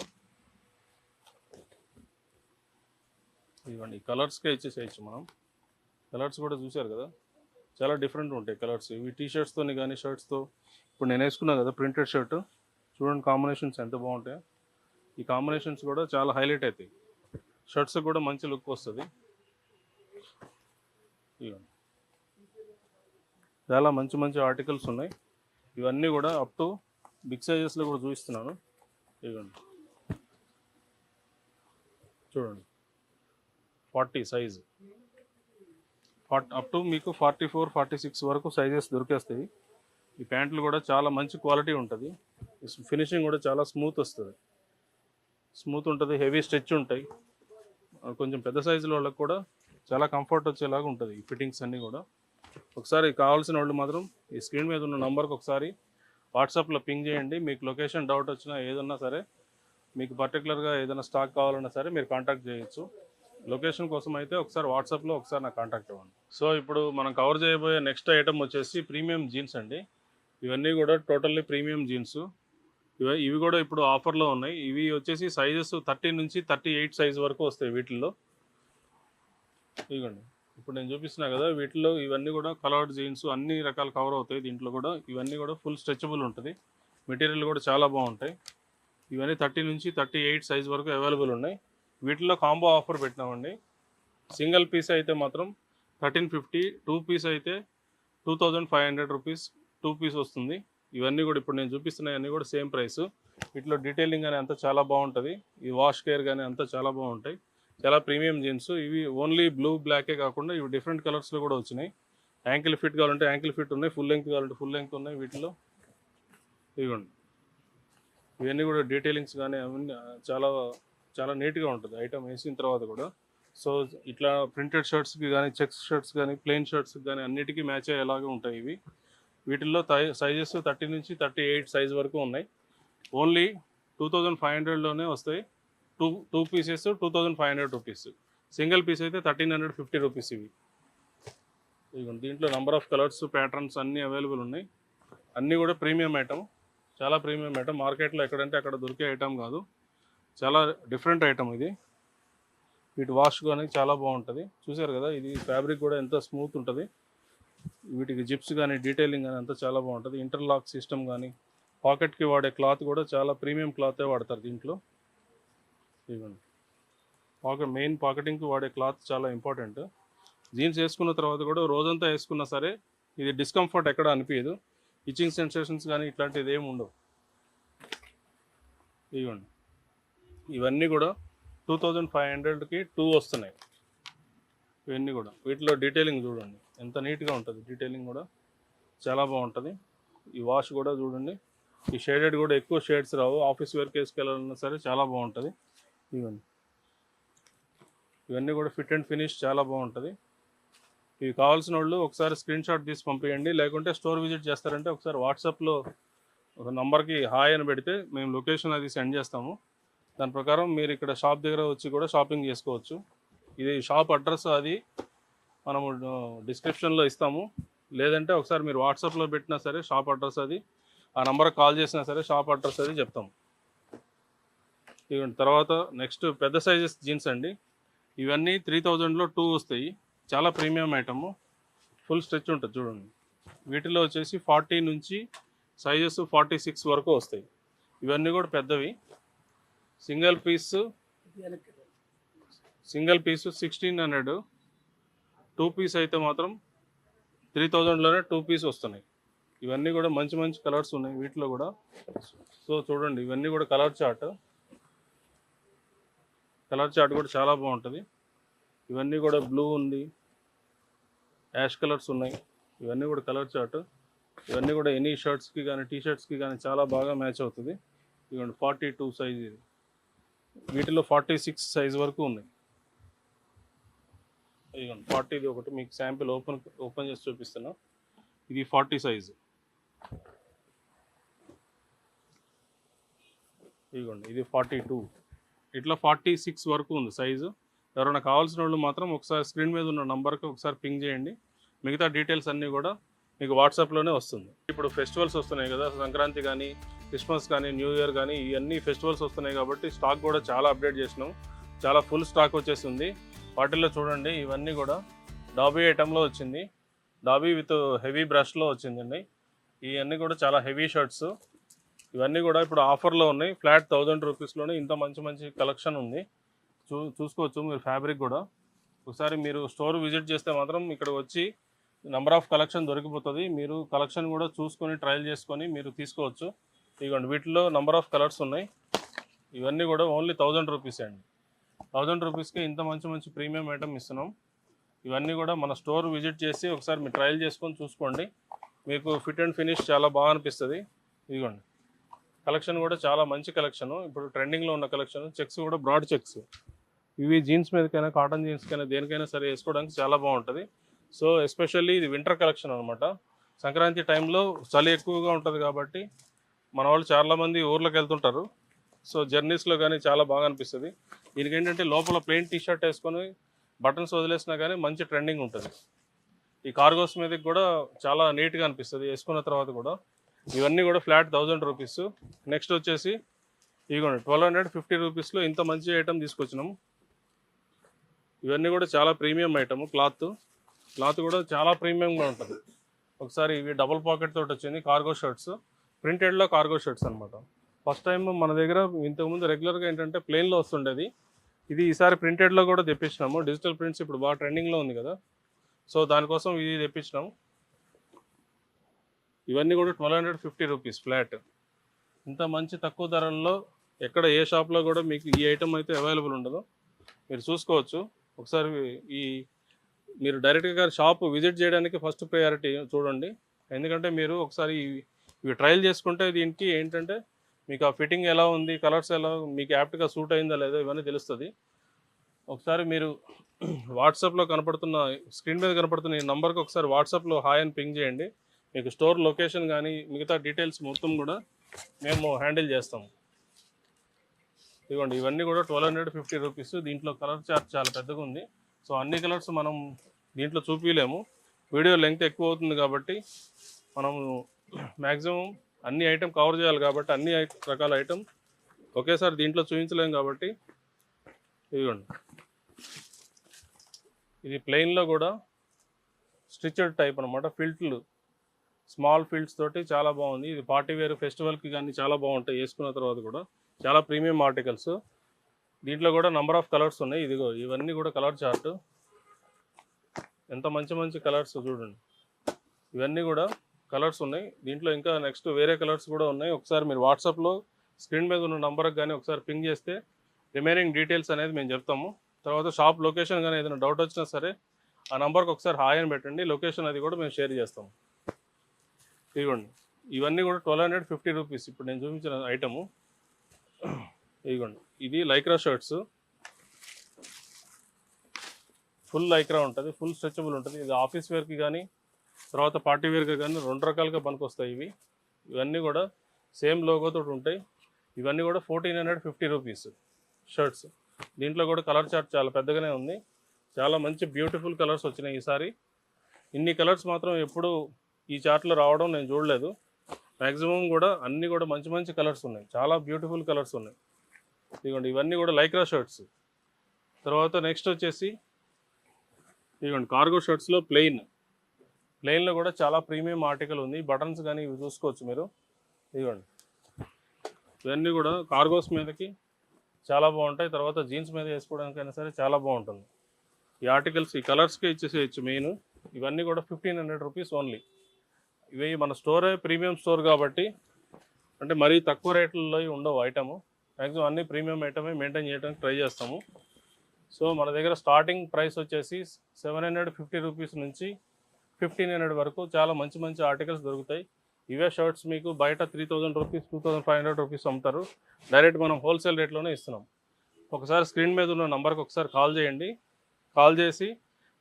ఇదిగోండి, కలర్స్కే ఇచ్చేసేయచ్చు మనం. కలర్స్ కూడా చూసారు కదా, చాలా డిఫరెంట్ ఉంటాయి కలర్స్. ఇవి టీషర్ట్స్తో కానీ షర్ట్స్తో. ఇప్పుడు నేను వేసుకున్నాను కదా ప్రింటెడ్ షర్ట్, చూడండి కాంబినేషన్స్ ఎంత బాగుంటాయో. ఈ కాంబినేషన్స్ కూడా చాలా హైలైట్ అవుతాయి. షర్ట్స్ కూడా మంచి లుక్ వస్తుంది. ఇవన్నీ చాలా మంచి మంచి ఆర్టికల్స్ ఉన్నాయి. ఇవన్నీ కూడా అప్ టు బిగ్ సైజెస్లో కూడా చూపిస్తున్నాను. ఇవ్వండి, చూడండి 40 సైజు, అప్ టు మీకు 44-46 వరకు సైజెస్ దొరికేస్తాయి. ఈ ప్యాంట్లు కూడా చాలా మంచి క్వాలిటీ ఉంటుంది. ఫినిషింగ్ కూడా చాలా స్మూత్ వస్తుంది. స్మూత్ ఉంటుంది, హెవీ స్ట్రెచ్ ఉంటాయి. కొంచెం పెద్ద సైజుల వాళ్ళకి కూడా చాలా కంఫర్ట్ వచ్చేలాగా ఉంటుంది ఈ ఫిట్టింగ్స్ అన్నీ కూడా. ఒకసారి కావాల్సిన వాళ్ళు మాత్రం ఈ స్క్రీన్ మీద ఉన్న నంబర్కి ఒకసారి వాట్సాప్లో పింగ్ చేయండి. మీకు లొకేషన్ డౌట్ వచ్చినా ఏదన్నా సరే, మీకు పర్టికులర్గా ఏదైనా స్టాక్ కావాలన్నా సరే మీరు కాంటాక్ట్ చేయొచ్చు. లొకేషన్ కోసం అయితే ఒకసారి వాట్సాప్లో ఒకసారి నాకు కాంటాక్ట్ అవ్వండి. సో ఇప్పుడు మనం కవర్ చేయబోయే నెక్స్ట్ ఐటమ్ వచ్చేసి ప్రీమియం జీన్స్ అండి. ఇవన్నీ కూడా టోటల్లీ ప్రీమియం జీన్స్. ఇవి కూడా ఇప్పుడు ఆఫర్లో ఉన్నాయి. ఇవి వచ్చేసి సైజెస్ 30 నుంచి 38 సైజ్ వరకు వస్తాయి వీటిల్లో. ఇదిగోండి ఇప్పుడు నేను చూపిస్తున్నా కదా, వీటిలో ఇవన్నీ కూడా కలర్డ్ జీన్స్ అన్ని రకాలు కవర్ అవుతాయి దీంట్లో కూడా. ఇవన్నీ కూడా ఫుల్ స్ట్రెచబుల్ ఉంటుంది, మెటీరియల్ కూడా చాలా బాగుంటాయి. ఇవన్నీ 30 నుంచి 38 సైజ్ వరకు అవైలబుల్ ఉన్నాయి. వీటిలో కాంబో ఆఫర్ పెట్టినామండి. సింగిల్ పీస్ అయితే మాత్రం 1350, 2 పీస్ అయితే 2500 రూపీస్ 2 పీస్ వస్తుంది. ఇవన్నీ కూడా ఇప్పుడు నేను చూపిస్తున్నాయన్నీ కూడా సేమ్ ప్రైస్. వీటిలో డీటెయిలింగ్ కానీ అంతా చాలా బాగుంటుంది. ఈ వాష్ కేర్ కానీ అంతా చాలా బాగుంటాయి. చాలా ప్రీమియం జీన్స్. ఇవి ఓన్లీ బ్లూ బ్లాకే కాకుండా ఇవి డిఫరెంట్ కలర్స్లో కూడా వచ్చినాయి. యాంకిల్ ఫిట్ కావాలంటే యాంకిల్ ఫిట్ ఉన్నాయి, ఫుల్ లెంగ్త్ కావాలంటే ఫుల్ లెంగ్త్ ఉన్నాయి వీటిలో. ఇవ్వండి ఇవన్నీ కూడా డీటెయిలింగ్స్ కానీ అవన్నీ చాలా చాలా నీట్గా ఉంటుంది ఐటమ్ వేసిన తర్వాత కూడా. సో ఇట్లా ప్రింటెడ్ షర్ట్స్కి కానీ, చెక్స్ షర్ట్స్ కానీ, ప్లెయిన్ షర్ట్స్కి కానీ అన్నిటికీ మ్యాచ్ అయ్యేలాగా ఉంటాయి ఇవి. వీటిల్లో సైజెస్ 30 నుంచి 38 సైజ్ వరకు ఉన్నాయి. ఓన్లీ 2500లోనే వస్తాయి. Two pieces 2500 rupees. Single piece అయితే 1350 రూపీస్ ఇవి. దీంట్లో నెంబర్ ఆఫ్ కలర్స్, ప్యాటర్న్స్ అన్నీ అవైలబుల్ ఉన్నాయి. అన్నీ కూడా ప్రీమియం ఐటమ్, చాలా ప్రీమియం ఐటమ్. మార్కెట్లో ఎక్కడంటే అక్కడ దొరికే ఐటమ్ కాదు, చాలా డిఫరెంట్ ఐటమ్ ఇది. వీటి వాష్ కానీ చాలా బాగుంటుంది. చూసారు కదా, ఇది ఫ్యాబ్రిక్ కూడా ఎంత స్మూత్ ఉంటుంది. వీటికి జిప్స్ కానీ, డీటెయిలింగ్ కానీ అంతా చాలా బాగుంటుంది. ఇంటర్లాక్ సిస్టమ్ కానీ, పాకెట్కి వాడే క్లాత్ కూడా చాలా ప్రీమియం క్లాతే వాడతారు దీంట్లో. ఇవ్వండి మెయిన్ పాకెటింగ్కి వాడే క్లాత్ చాలా ఇంపార్టెంట్. జీన్స్ వేసుకున్న తర్వాత కూడా రోజంతా వేసుకున్నా సరే ఇది డిస్కంఫర్ట్ ఎక్కడ అనిపించదు. ఇచ్చింగ్ సెన్సేషన్స్ కానీ ఇట్లాంటిది ఏమి ఉండవు. ఇవ్వండి ఇవన్నీ కూడా 2500కి 2 వస్తున్నాయి. ఇవన్నీ కూడా వీటిలో డీటెయిలింగ్ చూడండి ఎంత నీట్గా ఉంటుంది. డీటెయిలింగ్ కూడా చాలా బాగుంటుంది. ఈ వాష్ కూడా చూడండి, ఈ షేడెడ్ కూడా ఎక్కువ షేడ్స్ రావు. ఆఫీస్ వేర్కి వేసుకెళ్ళాలన్నా సరే చాలా బాగుంటుంది. ఇవన్నీ కూడా ఫిట్ అండ్ ఫినిష్ చాలా బాగుంటుంది. ఇవి కావాల్సిన వాళ్ళు ఒకసారి స్క్రీన్ షాట్ తీసి పంపించండి. లేకుంటే స్టోర్ విజిట్ చేస్తారంటే ఒకసారి వాట్సాప్లో ఒక నంబర్కి హాయ్ అని పెడితే మేము లొకేషన్ అది సెండ్ చేస్తాము. దాని ప్రకారం మీరు ఇక్కడ షాప్ దగ్గర వచ్చి కూడా షాపింగ్ చేసుకోవచ్చు. ఇది షాప్ అడ్రస్ అది మనము డిస్క్రిప్షన్లో ఇస్తాము. లేదంటే ఒకసారి మీరు వాట్సాప్లో పెట్టినా సరే షాప్ అడ్రస్ అది, ఆ నెంబర్కి కాల్ చేసినా సరే షాప్ అడ్రస్ అది చెప్తాము. ఇవ్వండి తర్వాత నెక్స్ట్ పెద్ద సైజెస్ జీన్స్ అండి. ఇవన్నీ 3000లో 2 వస్తాయి. చాలా ప్రీమియం ఐటమ్, ఫుల్ స్ట్రెచ్ ఉంటుంది చూడండి. వీటిలో వచ్చేసి 40 నుంచి సైజెస్ 46 వరకు వస్తాయి. ఇవన్నీ కూడా పెద్దవి. సింగిల్ పీసు 1600, 2 పీస్ అయితే మాత్రం 3000లోనే 2 పీస్ వస్తున్నాయి. ఇవన్నీ కూడా మంచి మంచి కలర్స్ ఉన్నాయి వీటిలో కూడా. సో చూడండి ఇవన్నీ కూడా కలర్ చార్ట్ కూడా చాలా బాగుంటుంది. ఇవన్నీ కూడా బ్లూ ఉంది, యాష్ కలర్స్ ఉన్నాయి. ఇవన్నీ కూడా కలర్ చార్ట్. ఇవన్నీ కూడా ఎనీ షర్ట్స్కి కానీ, టీ షర్ట్స్కి కానీ చాలా బాగా మ్యాచ్ అవుతుంది. ఇవన్నీ 42 సైజ్. ఇది వీటిలో 46 సైజ్ వరకు ఉన్నాయి. ఇదిగోండి 40 ఒకటి మీకు శాంపిల్ ఓపెన్ చేసి చూపిస్తున్నా. ఇది 40 సైజు. ఇదిగోండి ఇది 42. ఇట్లా 46 వరకు ఉంది సైజు. ఎవరైనా కావాల్సిన వాళ్ళు మాత్రం ఒకసారి స్క్రీన్ మీద ఉన్న నంబర్కి ఒకసారి పింగ్ చేయండి. మిగతా డీటెయిల్స్ అన్నీ కూడా మీకు వాట్సాప్లోనే వస్తుంది. ఇప్పుడు ఫెస్టివల్స్ వస్తున్నాయి కదా, సంక్రాంతి కానీ, క్రిస్మస్ కానీ, న్యూ ఇయర్ కానీ, ఇవన్నీ ఫెస్టివల్స్ వస్తున్నాయి కాబట్టి స్టాక్ కూడా చాలా అప్డేట్ చేసినాం. చాలా ఫుల్ స్టాక్ వచ్చేసింది. వాటిల్లో చూడండి ఇవన్నీ కూడా డాబీ ఐటెంలో వచ్చింది. డాబీ విత్ హెవీ బ్రష్లో వచ్చిందండి. ఇవన్నీ కూడా చాలా హెవీ షర్ట్స్. ఇవన్నీ కూడా ఇప్పుడు ఆఫర్లో ఉన్నాయి. ఫ్లాట్ 1000 రూపీస్లోనే ఇంత మంచి మంచి కలెక్షన్ ఉంది. చూసుకోవచ్చు మీరు ఫ్యాబ్రిక్ కూడా. ఒకసారి మీరు స్టోర్ విజిట్ చేస్తే మాత్రం ఇక్కడ వచ్చి నెంబర్ ఆఫ్ కలెక్షన్ దొరికిపోతుంది. మీరు కలెక్షన్ కూడా చూసుకొని ట్రయల్ చేసుకొని మీరు తీసుకోవచ్చు. ఇదిగోండి వీటిలో నెంబర్ ఆఫ్ కలర్స్ ఉన్నాయి. ఇవన్నీ కూడా ఓన్లీ 1000 రూపీస్ అండి. 1000 రూపీస్కి ఇంత మంచి మంచి ప్రీమియం ఐటమ్ ఇస్తున్నాం. ఇవన్నీ కూడా మన స్టోర్ విజిట్ చేసి ఒకసారి మీరు ట్రయల్ చేసుకొని చూసుకోండి. మీకు ఫిట్ అండ్ ఫినిష్ చాలా బాగా అనిపిస్తుంది. ఇదిగోండి కలెక్షన్ కూడా చాలా మంచి కలెక్షన్, ఇప్పుడు ట్రెండింగ్లో ఉన్న కలెక్షన్. చెక్స్ కూడా బ్రాడ్ చెక్స్, ఇవి జీన్స్ మీదకైనా కాటన్ జీన్స్కైనా దేనికైనా సరే వేసుకోవడానికి చాలా బాగుంటుంది. సో ఎస్పెషల్లీ ఇది వింటర్ కలెక్షన్ అనమాట. సంక్రాంతి టైంలో చలి ఎక్కువగా ఉంటుంది కాబట్టి మన వాళ్ళు చాలామంది ఊర్లోకి వెళ్తుంటారు. సో జర్నీస్లో కానీ చాలా బాగా అనిపిస్తుంది. దీనికి ఏంటంటే లోపల ప్లెయిన్ టీ షర్ట్ వేసుకొని బటన్స్ వదిలేసినా కానీ మంచి ట్రెండింగ్ ఉంటుంది. ఈ కార్గోస్ మీదకి కూడా చాలా నీట్గా అనిపిస్తుంది వేసుకున్న తర్వాత కూడా. ఇవన్నీ కూడా ఫ్లాట్ 1000 రూపీస్. నెక్స్ట్ వచ్చేసి ఇదిగోండి 1250 రూపీస్లో ఇంత మంచి ఐటమ్ తీసుకొచ్చినాము. ఇవన్నీ కూడా చాలా ప్రీమియం ఐటమ్. క్లాత్ కూడా చాలా ప్రీమియంగా ఉంటుంది. ఒకసారి ఇవి డబుల్ పాకెట్ తోటి వచ్చింది కార్గో షర్ట్స్, ప్రింటెడ్లో కార్గో షర్ట్స్ అనమాట. ఫస్ట్ టైం మన దగ్గర ఇంతకుముందు రెగ్యులర్గా ఏంటంటే ప్లెయిన్లో వస్తుండేది. ఇది ఈసారి ప్రింటెడ్లో కూడా తెప్పించినాము. డిజిటల్ ప్రింట్స్ ఇప్పుడు బాగా ట్రెండింగ్లో ఉంది కదా, సో దానికోసం ఇది తెప్పించినాము. ఇవన్నీ కూడా 1250 రూపీస్ ఫ్లాట్. ఇంత మంచి తక్కువ ధరల్లో ఎక్కడ ఏ షాప్లో కూడా మీకు ఈ ఐటమ్ అయితే అవైలబుల్ ఉండదు. మీరు చూసుకోవచ్చు ఒకసారి. మీరు డైరెక్ట్గా షాప్ విజిట్ చేయడానికి ఫస్ట్ ప్రయారిటీ చూడండి. ఎందుకంటే మీరు ఒకసారి ఇవి ట్రయల్ చేసుకుంటే దీనికి ఏంటంటే మీకు ఆ ఫిట్టింగ్ ఎలా ఉంది, కలర్స్ ఎలా మీకు యాప్ట్గా సూట్ అయిందా లేదా ఇవన్నీ తెలుస్తుంది. ఒకసారి మీరు వాట్సాప్లో కనపడుతున్న స్క్రీన్ మీద కనపడుతున్న ఈ నెంబర్కి ఒకసారి వాట్సాప్లో హాయ్ అని పింగ్ చేయండి. మీకు స్టోర్ లొకేషన్ కానీ మిగతా డీటెయిల్స్ మొత్తం కూడా మేము హ్యాండిల్ చేస్తాము. ఇదిగోండి ఇవన్నీ కూడా 1250 రూపీస్. దీంట్లో కలర్ చార్ట్ చాలా పెద్దగా ఉంది. సో అన్ని కలర్స్ మనం దీంట్లో చూపించలేము, వీడియో లెంగ్త్ ఎక్కువ అవుతుంది కాబట్టి మనం మ్యాక్సిమం అన్ని ఐటమ్ కవర్ చేయాలి కాబట్టి అన్ని రకాల ఐటమ్ ఒకేసారి దీంట్లో చూపించలేము కాబట్టి. ఇదిగోండి ఇది ప్లెయిన్లో కూడా స్టిచ్డ్ టైప్ అనమాట. ఫిల్ట్లు, స్మాల్ ఫిల్ట్స్ తోటి చాలా బాగుంది. ఇది పార్టీ వేర్ ఫెస్టివల్కి కానీ చాలా బాగుంటాయి వేసుకున్న తర్వాత కూడా. చాలా ప్రీమియం ఆర్టికల్స్. దీంట్లో కూడా నంబర్ ఆఫ్ కలర్స్ ఉన్నాయి. ఇదిగో ఇవన్నీ కూడా కలర్ చార్ట్. ఎంత మంచి మంచి కలర్స్ చూడండి. ఇవన్నీ కూడా కలర్స్ ఉన్నాయి దీంట్లో. ఇంకా నెక్స్ట్ వేరే కలర్స్ కూడా ఉన్నాయి. ఒకసారి మీరు వాట్సాప్లో స్క్రీన్ మీద ఉన్న నంబర్కి కానీ ఒకసారి పింగ్ చేస్తే రిమైనింగ్ డీటెయిల్స్ అనేది మేము చెప్తాము. తర్వాత షాప్ లొకేషన్ కానీ ఏదైనా డౌట్ వచ్చినా సరే ఆ నెంబర్కి ఒకసారి హాయ్ అని పెట్టండి. లొకేషన్ అది కూడా మేము షేర్ చేస్తాము. ఇదిగోండి ఇవన్నీ కూడా 1250 రూపీస్. ఇప్పుడు నేను చూపించిన ఐటము ఇదిగోండి. ఇది లైక్రా షర్ట్స్, ఫుల్ లైక్రా ఉంటుంది, ఫుల్ స్ట్రెచబుల్ ఉంటుంది. ఇది ఆఫీస్ వేర్కి కానీ తర్వాత పార్టీ వేర్కి కానీ 2 రకాలుగా పనికొస్తాయి ఇవి. ఇవన్నీ కూడా సేమ్ లోగోతో ఉంటాయి. ఇవన్నీ కూడా 1450 రూపీస్ షర్ట్స్. దీంట్లో కూడా కలర్ చార్ట్ చాలా పెద్దగానే ఉంది. చాలా మంచి బ్యూటిఫుల్ కలర్స్ వచ్చినాయి ఈసారి. ఇన్ని కలర్స్ మాత్రం ఎప్పుడు ఈ చార్ట్లో రావడం నేను చూడలేదు. మ్యాక్సిమం కూడా అన్నీ కూడా మంచి మంచి కలర్స్ ఉన్నాయి, చాలా బ్యూటిఫుల్ కలర్స్ ఉన్నాయి. ఇదిగోండి ఇవన్నీ కూడా లైక్రా షర్ట్స్. తర్వాత నెక్స్ట్ వచ్చేసి ఇదిగోండి కార్గో షర్ట్స్లో ప్లెయిన్లో కూడా చాలా ప్రీమియం ఆర్టికల్ ఉంది. బటన్స్ కానీ ఇవి చూసుకోవచ్చు మీరు. ఇదిగోండి ఇవన్నీ కూడా కార్గోస్ మీదకి చాలా బాగుంటాయి. తర్వాత జీన్స్ మీద వేసుకోవడానికైనా సరే చాలా బాగుంటుంది. ఈ ఆర్టికల్స్ ఈ కలర్స్కి ఇచ్చేసేయచ్చు మెయిన్. ఇవన్నీ కూడా 1500 రూపీస్ ఓన్లీ. ఇవి మన స్టోరే ప్రీమియం స్టోర్ కాబట్టి అంటే మరీ తక్కువ రేట్లలో ఉండవు ఐటము. మ్యాక్సిమం అన్ని ప్రీమియం ఐటమే మెయింటైన్ చేయడానికి ట్రై చేస్తాము. సో మన దగ్గర స్టార్టింగ్ ప్రైస్ వచ్చేసి 750 రూపీస్ నుంచి 1500 వరకు చాలా మంచి మంచి ఆర్టికల్స్ దొరుకుతాయి. ఇవే షర్ట్స్ మీకు బయట 3000 రూపీస్ 2500 రూపీస్ అమ్ముతారు. డైరెక్ట్ మనం హోల్సేల్ రేట్లోనే ఇస్తున్నాం. ఒకసారి స్క్రీన్ మీద ఉన్న నెంబర్కి ఒకసారి కాల్ చేయండి. కాల్ చేసి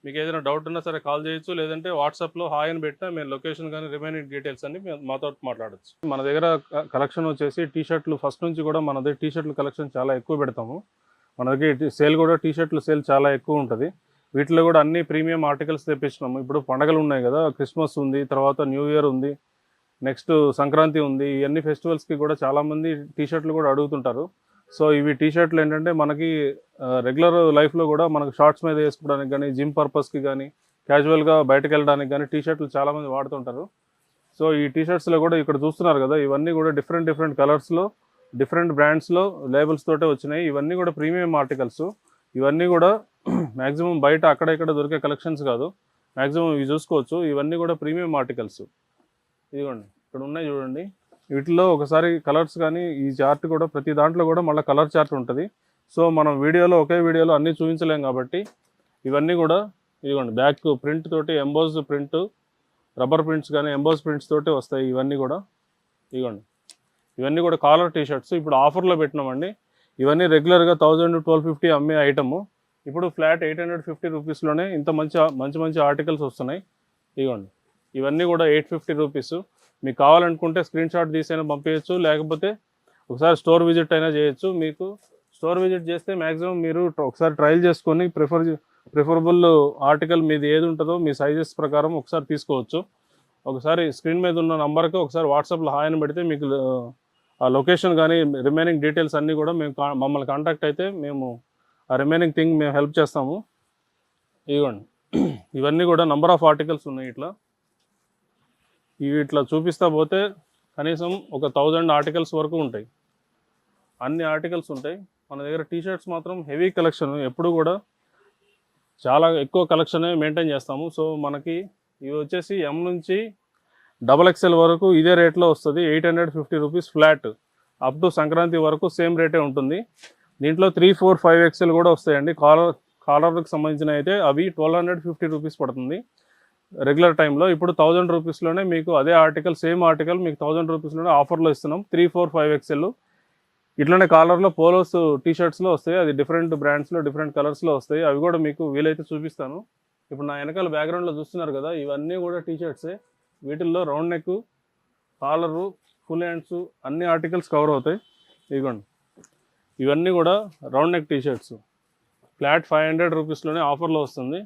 మీకు ఏదైనా డౌట్ ఉన్నా సరే కాల్ చేయొచ్చు, లేదంటే వాట్సాప్లో హాయ్ అని పెట్టినా మేము లొకేషన్ కానీ రిమైనింగ్ డీటెయిల్స్ అన్ని మాతో మాట్లాడచ్చు. మన దగ్గర కలెక్షన్ వచ్చేసి టీ షర్ట్లు ఫస్ట్ నుంచి కూడా మన దగ్గర టీ షర్ట్లు కలెక్షన్ చాలా ఎక్కువ పెడతాము. మన దగ్గర సేల్ కూడా టీ షర్ట్లు సేల్ చాలా ఎక్కువ ఉంటుంది. వీటిలో కూడా అన్ని ప్రీమియం ఆర్టికల్స్ తెప్పించినాము. ఇప్పుడు పండగలు ఉన్నాయి కదా, క్రిస్మస్ ఉంది, తర్వాత న్యూ ఇయర్ ఉంది, నెక్స్ట్ సంక్రాంతి ఉంది. ఇవన్నీ ఫెస్టివల్స్కి కూడా చాలామంది టీ షర్ట్లు కూడా అడుగుతుంటారు. సో ఇవి టీ షర్ట్లు ఏంటంటే మనకి రెగ్యులర్ లైఫ్లో కూడా మనకు షార్ట్స్ మీద వేసుకోవడానికి కానీ, జిమ్ పర్పస్కి కానీ, క్యాజువల్గా బయటకు వెళ్ళడానికి కానీ టీ షర్ట్లు చాలామంది వాడుతుంటారు. సో ఈ టీ షర్ట్స్లో కూడా ఇక్కడ చూస్తున్నారు కదా, ఇవన్నీ కూడా డిఫరెంట్ కలర్స్లో డిఫరెంట్ బ్రాండ్స్లో లేబుల్స్ తోటే వచ్చినాయి. ఇవన్నీ కూడా ప్రీమియం ఆర్టికల్స్. ఇవన్నీ కూడా మ్యాక్సిమం బయట అక్కడ ఇక్కడ దొరికే కలెక్షన్స్ కాదు. మ్యాక్సిమం ఇవి చూసుకోవచ్చు. ఇవన్నీ కూడా ప్రీమియం ఆర్టికల్స్. ఇదిగోండి ఇక్కడ ఉన్నాయి చూడండి. వీటిలో ఒకసారి కలర్స్ కానీ ఈ చార్ట్ కూడా ప్రతి దాంట్లో కూడా మళ్ళీ కలర్ చార్ట్ ఉంటుంది. సో మనం ఒకే వీడియోలో అన్నీ చూపించలేం కాబట్టి ఇవన్నీ కూడా ఇదిగోండి బ్యాక్ ప్రింట్ తోటి ఎంబోజ్ ప్రింట్, రబ్బర్ ప్రింట్స్ కానీ ఎంబోజ్ ప్రింట్స్ తోటి వస్తాయి. ఇవన్నీ కూడా ఇదిగోండి ఇవన్నీ కూడా కాలర్ టీ షర్ట్స్ ఇప్పుడు ఆఫర్లో పెట్టినామండి. ఇవన్నీ రెగ్యులర్గా 1000-1250 అమ్మే ఐటము ఇప్పుడు ఫ్లాట్ 850 రూపీస్లోనే ఇంత మంచి ఆర్టికల్స్ వస్తున్నాయి. ఇవ్వండి, ఇవన్నీ కూడా 850 రూపీస్. మీకు కావాలనుకుంటే స్క్రీన్ షాట్ తీసైనా పంపించచ్చు, లేకపోతే ఒకసారి స్టోర్ విజిట్ అయినా చేయొచ్చు. మీకు స్టోర్ విజిట్ చేస్తే మ్యాక్సిమం మీరు ఒకసారి ట్రయల్ చేసుకొని ప్రిఫరబుల్ ఆర్టికల్ మీది ఏది ఉంటుందో మీ సైజెస్ ప్రకారం ఒకసారి తీసుకోవచ్చు. ఒకసారి స్క్రీన్ మీద ఉన్న నంబర్కి ఒకసారి వాట్సాప్లో హాయ్ అని పెడితే మీకు ఆ లొకేషన్ కానీ రిమైనింగ్ డీటెయిల్స్ అన్నీ కూడా మమ్మల్ని కాంటాక్ట్ అయితే మేము ఆ రిమైనింగ్ థింగ్ మేము హెల్ప్ చేస్తాము. ఇవ్వండి, ఇవన్నీ కూడా నంబర్ ఆఫ్ ఆర్టికల్స్ ఉన్నాయి. ఇట్లా చూపిస్తా పోతే కనీసం ఒక 1000 ఆర్టికల్స్ వరకు ఉంటాయి. అన్ని ఆర్టికల్స్ ఉంటాయి మన దగ్గర. టీ షర్ట్స్ మాత్రం హెవీ కలెక్షన్, ఎప్పుడు కూడా చాలా ఎక్కువ కలెక్షనే మెయింటైన్ చేస్తాము. సో మనకి ఇవి వచ్చేసి ఎం నుంచి XXL వరకు ఇదే రేట్లో వస్తుంది. 850 rupees flat. Up to Sankranti వరకు సేమ్ రేటే ఉంటుంది. దీంట్లో 3, 4, 5XL కూడా వస్తాయండి. కాలర్కి సంబంధించిన అయితే అవి 1250 రూపీస్ పడుతుంది రెగ్యులర్ టైంలో. ఇప్పుడు 1000 రూపీస్లోనే మీకు అదే ఆర్టికల్, సేమ్ ఆర్టికల్ మీకు 1000 రూపీస్లోనే ఆఫర్లో ఇస్తున్నాం. 3, 4, 5XL ఇట్లనే కాలర్లో పోలోస్ టీ షర్ట్స్లో వస్తాయి. అది డిఫరెంట్ బ్రాండ్స్లో డిఫరెంట్ కలర్స్లో వస్తాయి. అవి కూడా మీకు వీలైతే చూపిస్తాను. ఇప్పుడు నా వెనకాల బ్యాక్గ్రౌండ్లో చూస్తున్నారు కదా, ఇవన్నీ కూడా టీ షర్ట్సే. వీటిల్లో round neck, collar, full hands అన్ని ఆర్టికల్స్ కవర్ అవుతాయి. ఇదిగోండి, ఇవన్నీ కూడా round neck T shirts flat 500 రూపీస్లోనే ఆఫర్లో వస్తుంది.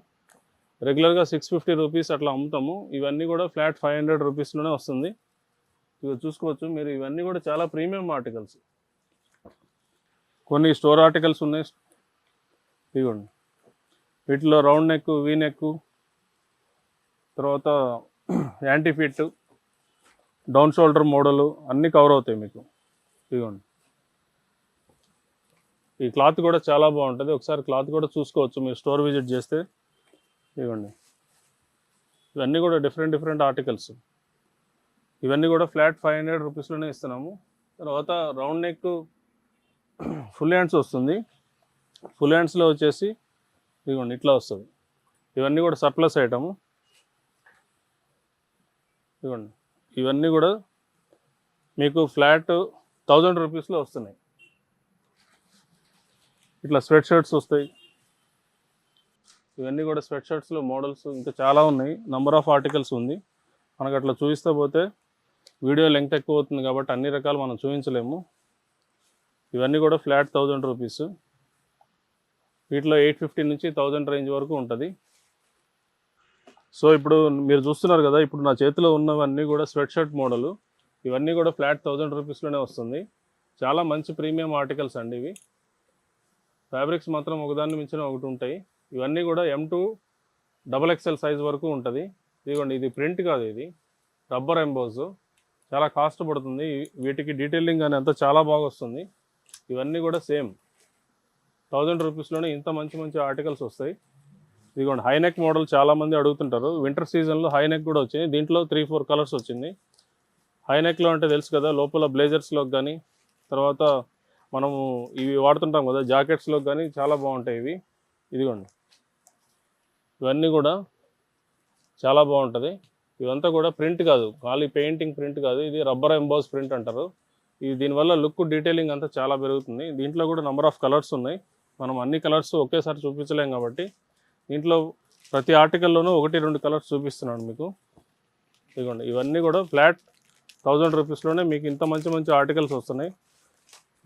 రెగ్యులర్గా 650 రూపీస్ అట్లా అమ్ముతాము. ఇవన్నీ కూడా ఫ్లాట్ 500 రూపీస్లోనే వస్తుంది. ఇవి చూసుకోవచ్చు మీరు. ఇవన్నీ కూడా చాలా ప్రీమియం ఆర్టికల్స్. కొన్ని స్టోర్ ఆర్టికల్స్ ఉన్నాయి. ఇదిగోండి, వీటిలో రౌండ్ నెక్, వీ నెక్, తర్వాత anti fit, down shoulder model అన్నీ కవర్ అవుతాయి మీకు. ఇదిగోండి, ఈ క్లాత్ కూడా చాలా బాగుంటుంది. ఒకసారి క్లాత్ కూడా చూసుకోవచ్చు మీరు స్టోర్ విజిట్ చేస్తే. ఇదిగోండి, ఇవన్నీ కూడా డిఫరెంట్ ఆర్టికల్స్. ఇవన్నీ కూడా ఫ్లాట్ 500 రూపీస్లోనే ఇస్తున్నాము. తర్వాత రౌండ్ నెక్ ఫుల్ హ్యాండ్స్ వస్తుంది. ఫుల్ హ్యాండ్స్లో వచ్చేసి ఇదిగోండి ఇట్లా వస్తుంది. ఇవన్నీ కూడా సర్ప్లస్ ఐటము. ఇదిగోండి, ఇవన్నీ కూడా మీకు ఫ్లాట్ 1000 రూపీస్లో వస్తున్నాయి. ఇట్లా స్వెట్ షర్ట్స్ వస్తాయి. ఇవన్నీ కూడా స్వెట్ షర్ట్స్లో మోడల్స్ ఇంకా చాలా ఉన్నాయి. నంబర్ ఆఫ్ ఆర్టికల్స్ ఉంది. మనకు అట్లా చూపిస్తే పోతే వీడియో లెంగ్త్ ఎక్కువ అవుతుంది కాబట్టి అన్ని రకాలు మనం చూపించలేము. ఇవన్నీ కూడా ఫ్లాట్ 1000 రూపీస్. వీటిలో 850 నుంచి 1000 రేంజ్ వరకు ఉంటుంది. సో ఇప్పుడు మీరు చూస్తున్నారు కదా, ఇప్పుడు నా చేతిలో ఉన్నవన్నీ కూడా స్వెట్ షర్ట్ మోడలు. ఇవన్నీ కూడా ఫ్లాట్ 1000 రూపీస్లోనే వస్తుంది. చాలా మంచి ప్రీమియం ఆర్టికల్స్ అండి ఇవి. ఫ్యాబ్రిక్స్ మాత్రం ఒకదాన్ని మించిన ఒకటి ఉంటాయి. ఇవన్నీ కూడా M2 XXL సైజ్ వరకు ఉంటుంది. ఇదిగోండి, ఇది ప్రింట్ కాదు, ఇది రబ్బర్ ఎంబోజ్. చాలా కాస్ట్ పడుతుంది. వీటికి డీటెయిలింగ్ అని అంతా చాలా బాగా వస్తుంది. ఇవన్నీ కూడా సేమ్ 1000 రూపీస్లోనే ఇంత మంచి ఆర్టికల్స్ వస్తాయి. ఇదిగోండి, హైనెక్ మోడల్ చాలామంది అడుగుతుంటారు. వింటర్ సీజన్లో హైనెక్ కూడా వచ్చింది. దీంట్లో 3, 4 కలర్స్ వచ్చింది. హైనెక్లో అంటే తెలుసు కదా, లోపల బ్లేజర్స్లోకి కానీ, తర్వాత మనము ఇవి వాడుతుంటాం కదా జాకెట్స్లోకి కానీ చాలా బాగుంటాయి ఇవి. ఇదిగోండి, ఇవన్నీ కూడా చాలా బాగుంటుంది. ఇదంతా కూడా ప్రింట్ కాదు, ఖాళీ పెయింటింగ్ ప్రింట్ కాదు, ఇది రబ్బర్ ఎంబోస్ ప్రింట్ అంటారు. ఇది దీనివల్ల లుక్ డీటెయిలింగ్ అంతా చాలా పెరుగుతుంది. దీంట్లో కూడా నెంబర్ ఆఫ్ కలర్స్ ఉన్నాయి. మనం అన్ని కలర్స్ ఒకేసారి చూపించలేం కాబట్టి దీంట్లో ప్రతి ఆర్టికల్లోనూ 1, 2 కలర్స్ చూపిస్తున్నాను మీకు. ఇదిగోండి, ఇవన్నీ కూడా ఫ్లాట్ 1000 రూపీస్లోనే మీకు ఇంత మంచి ఆర్టికల్స్ వస్తున్నాయి.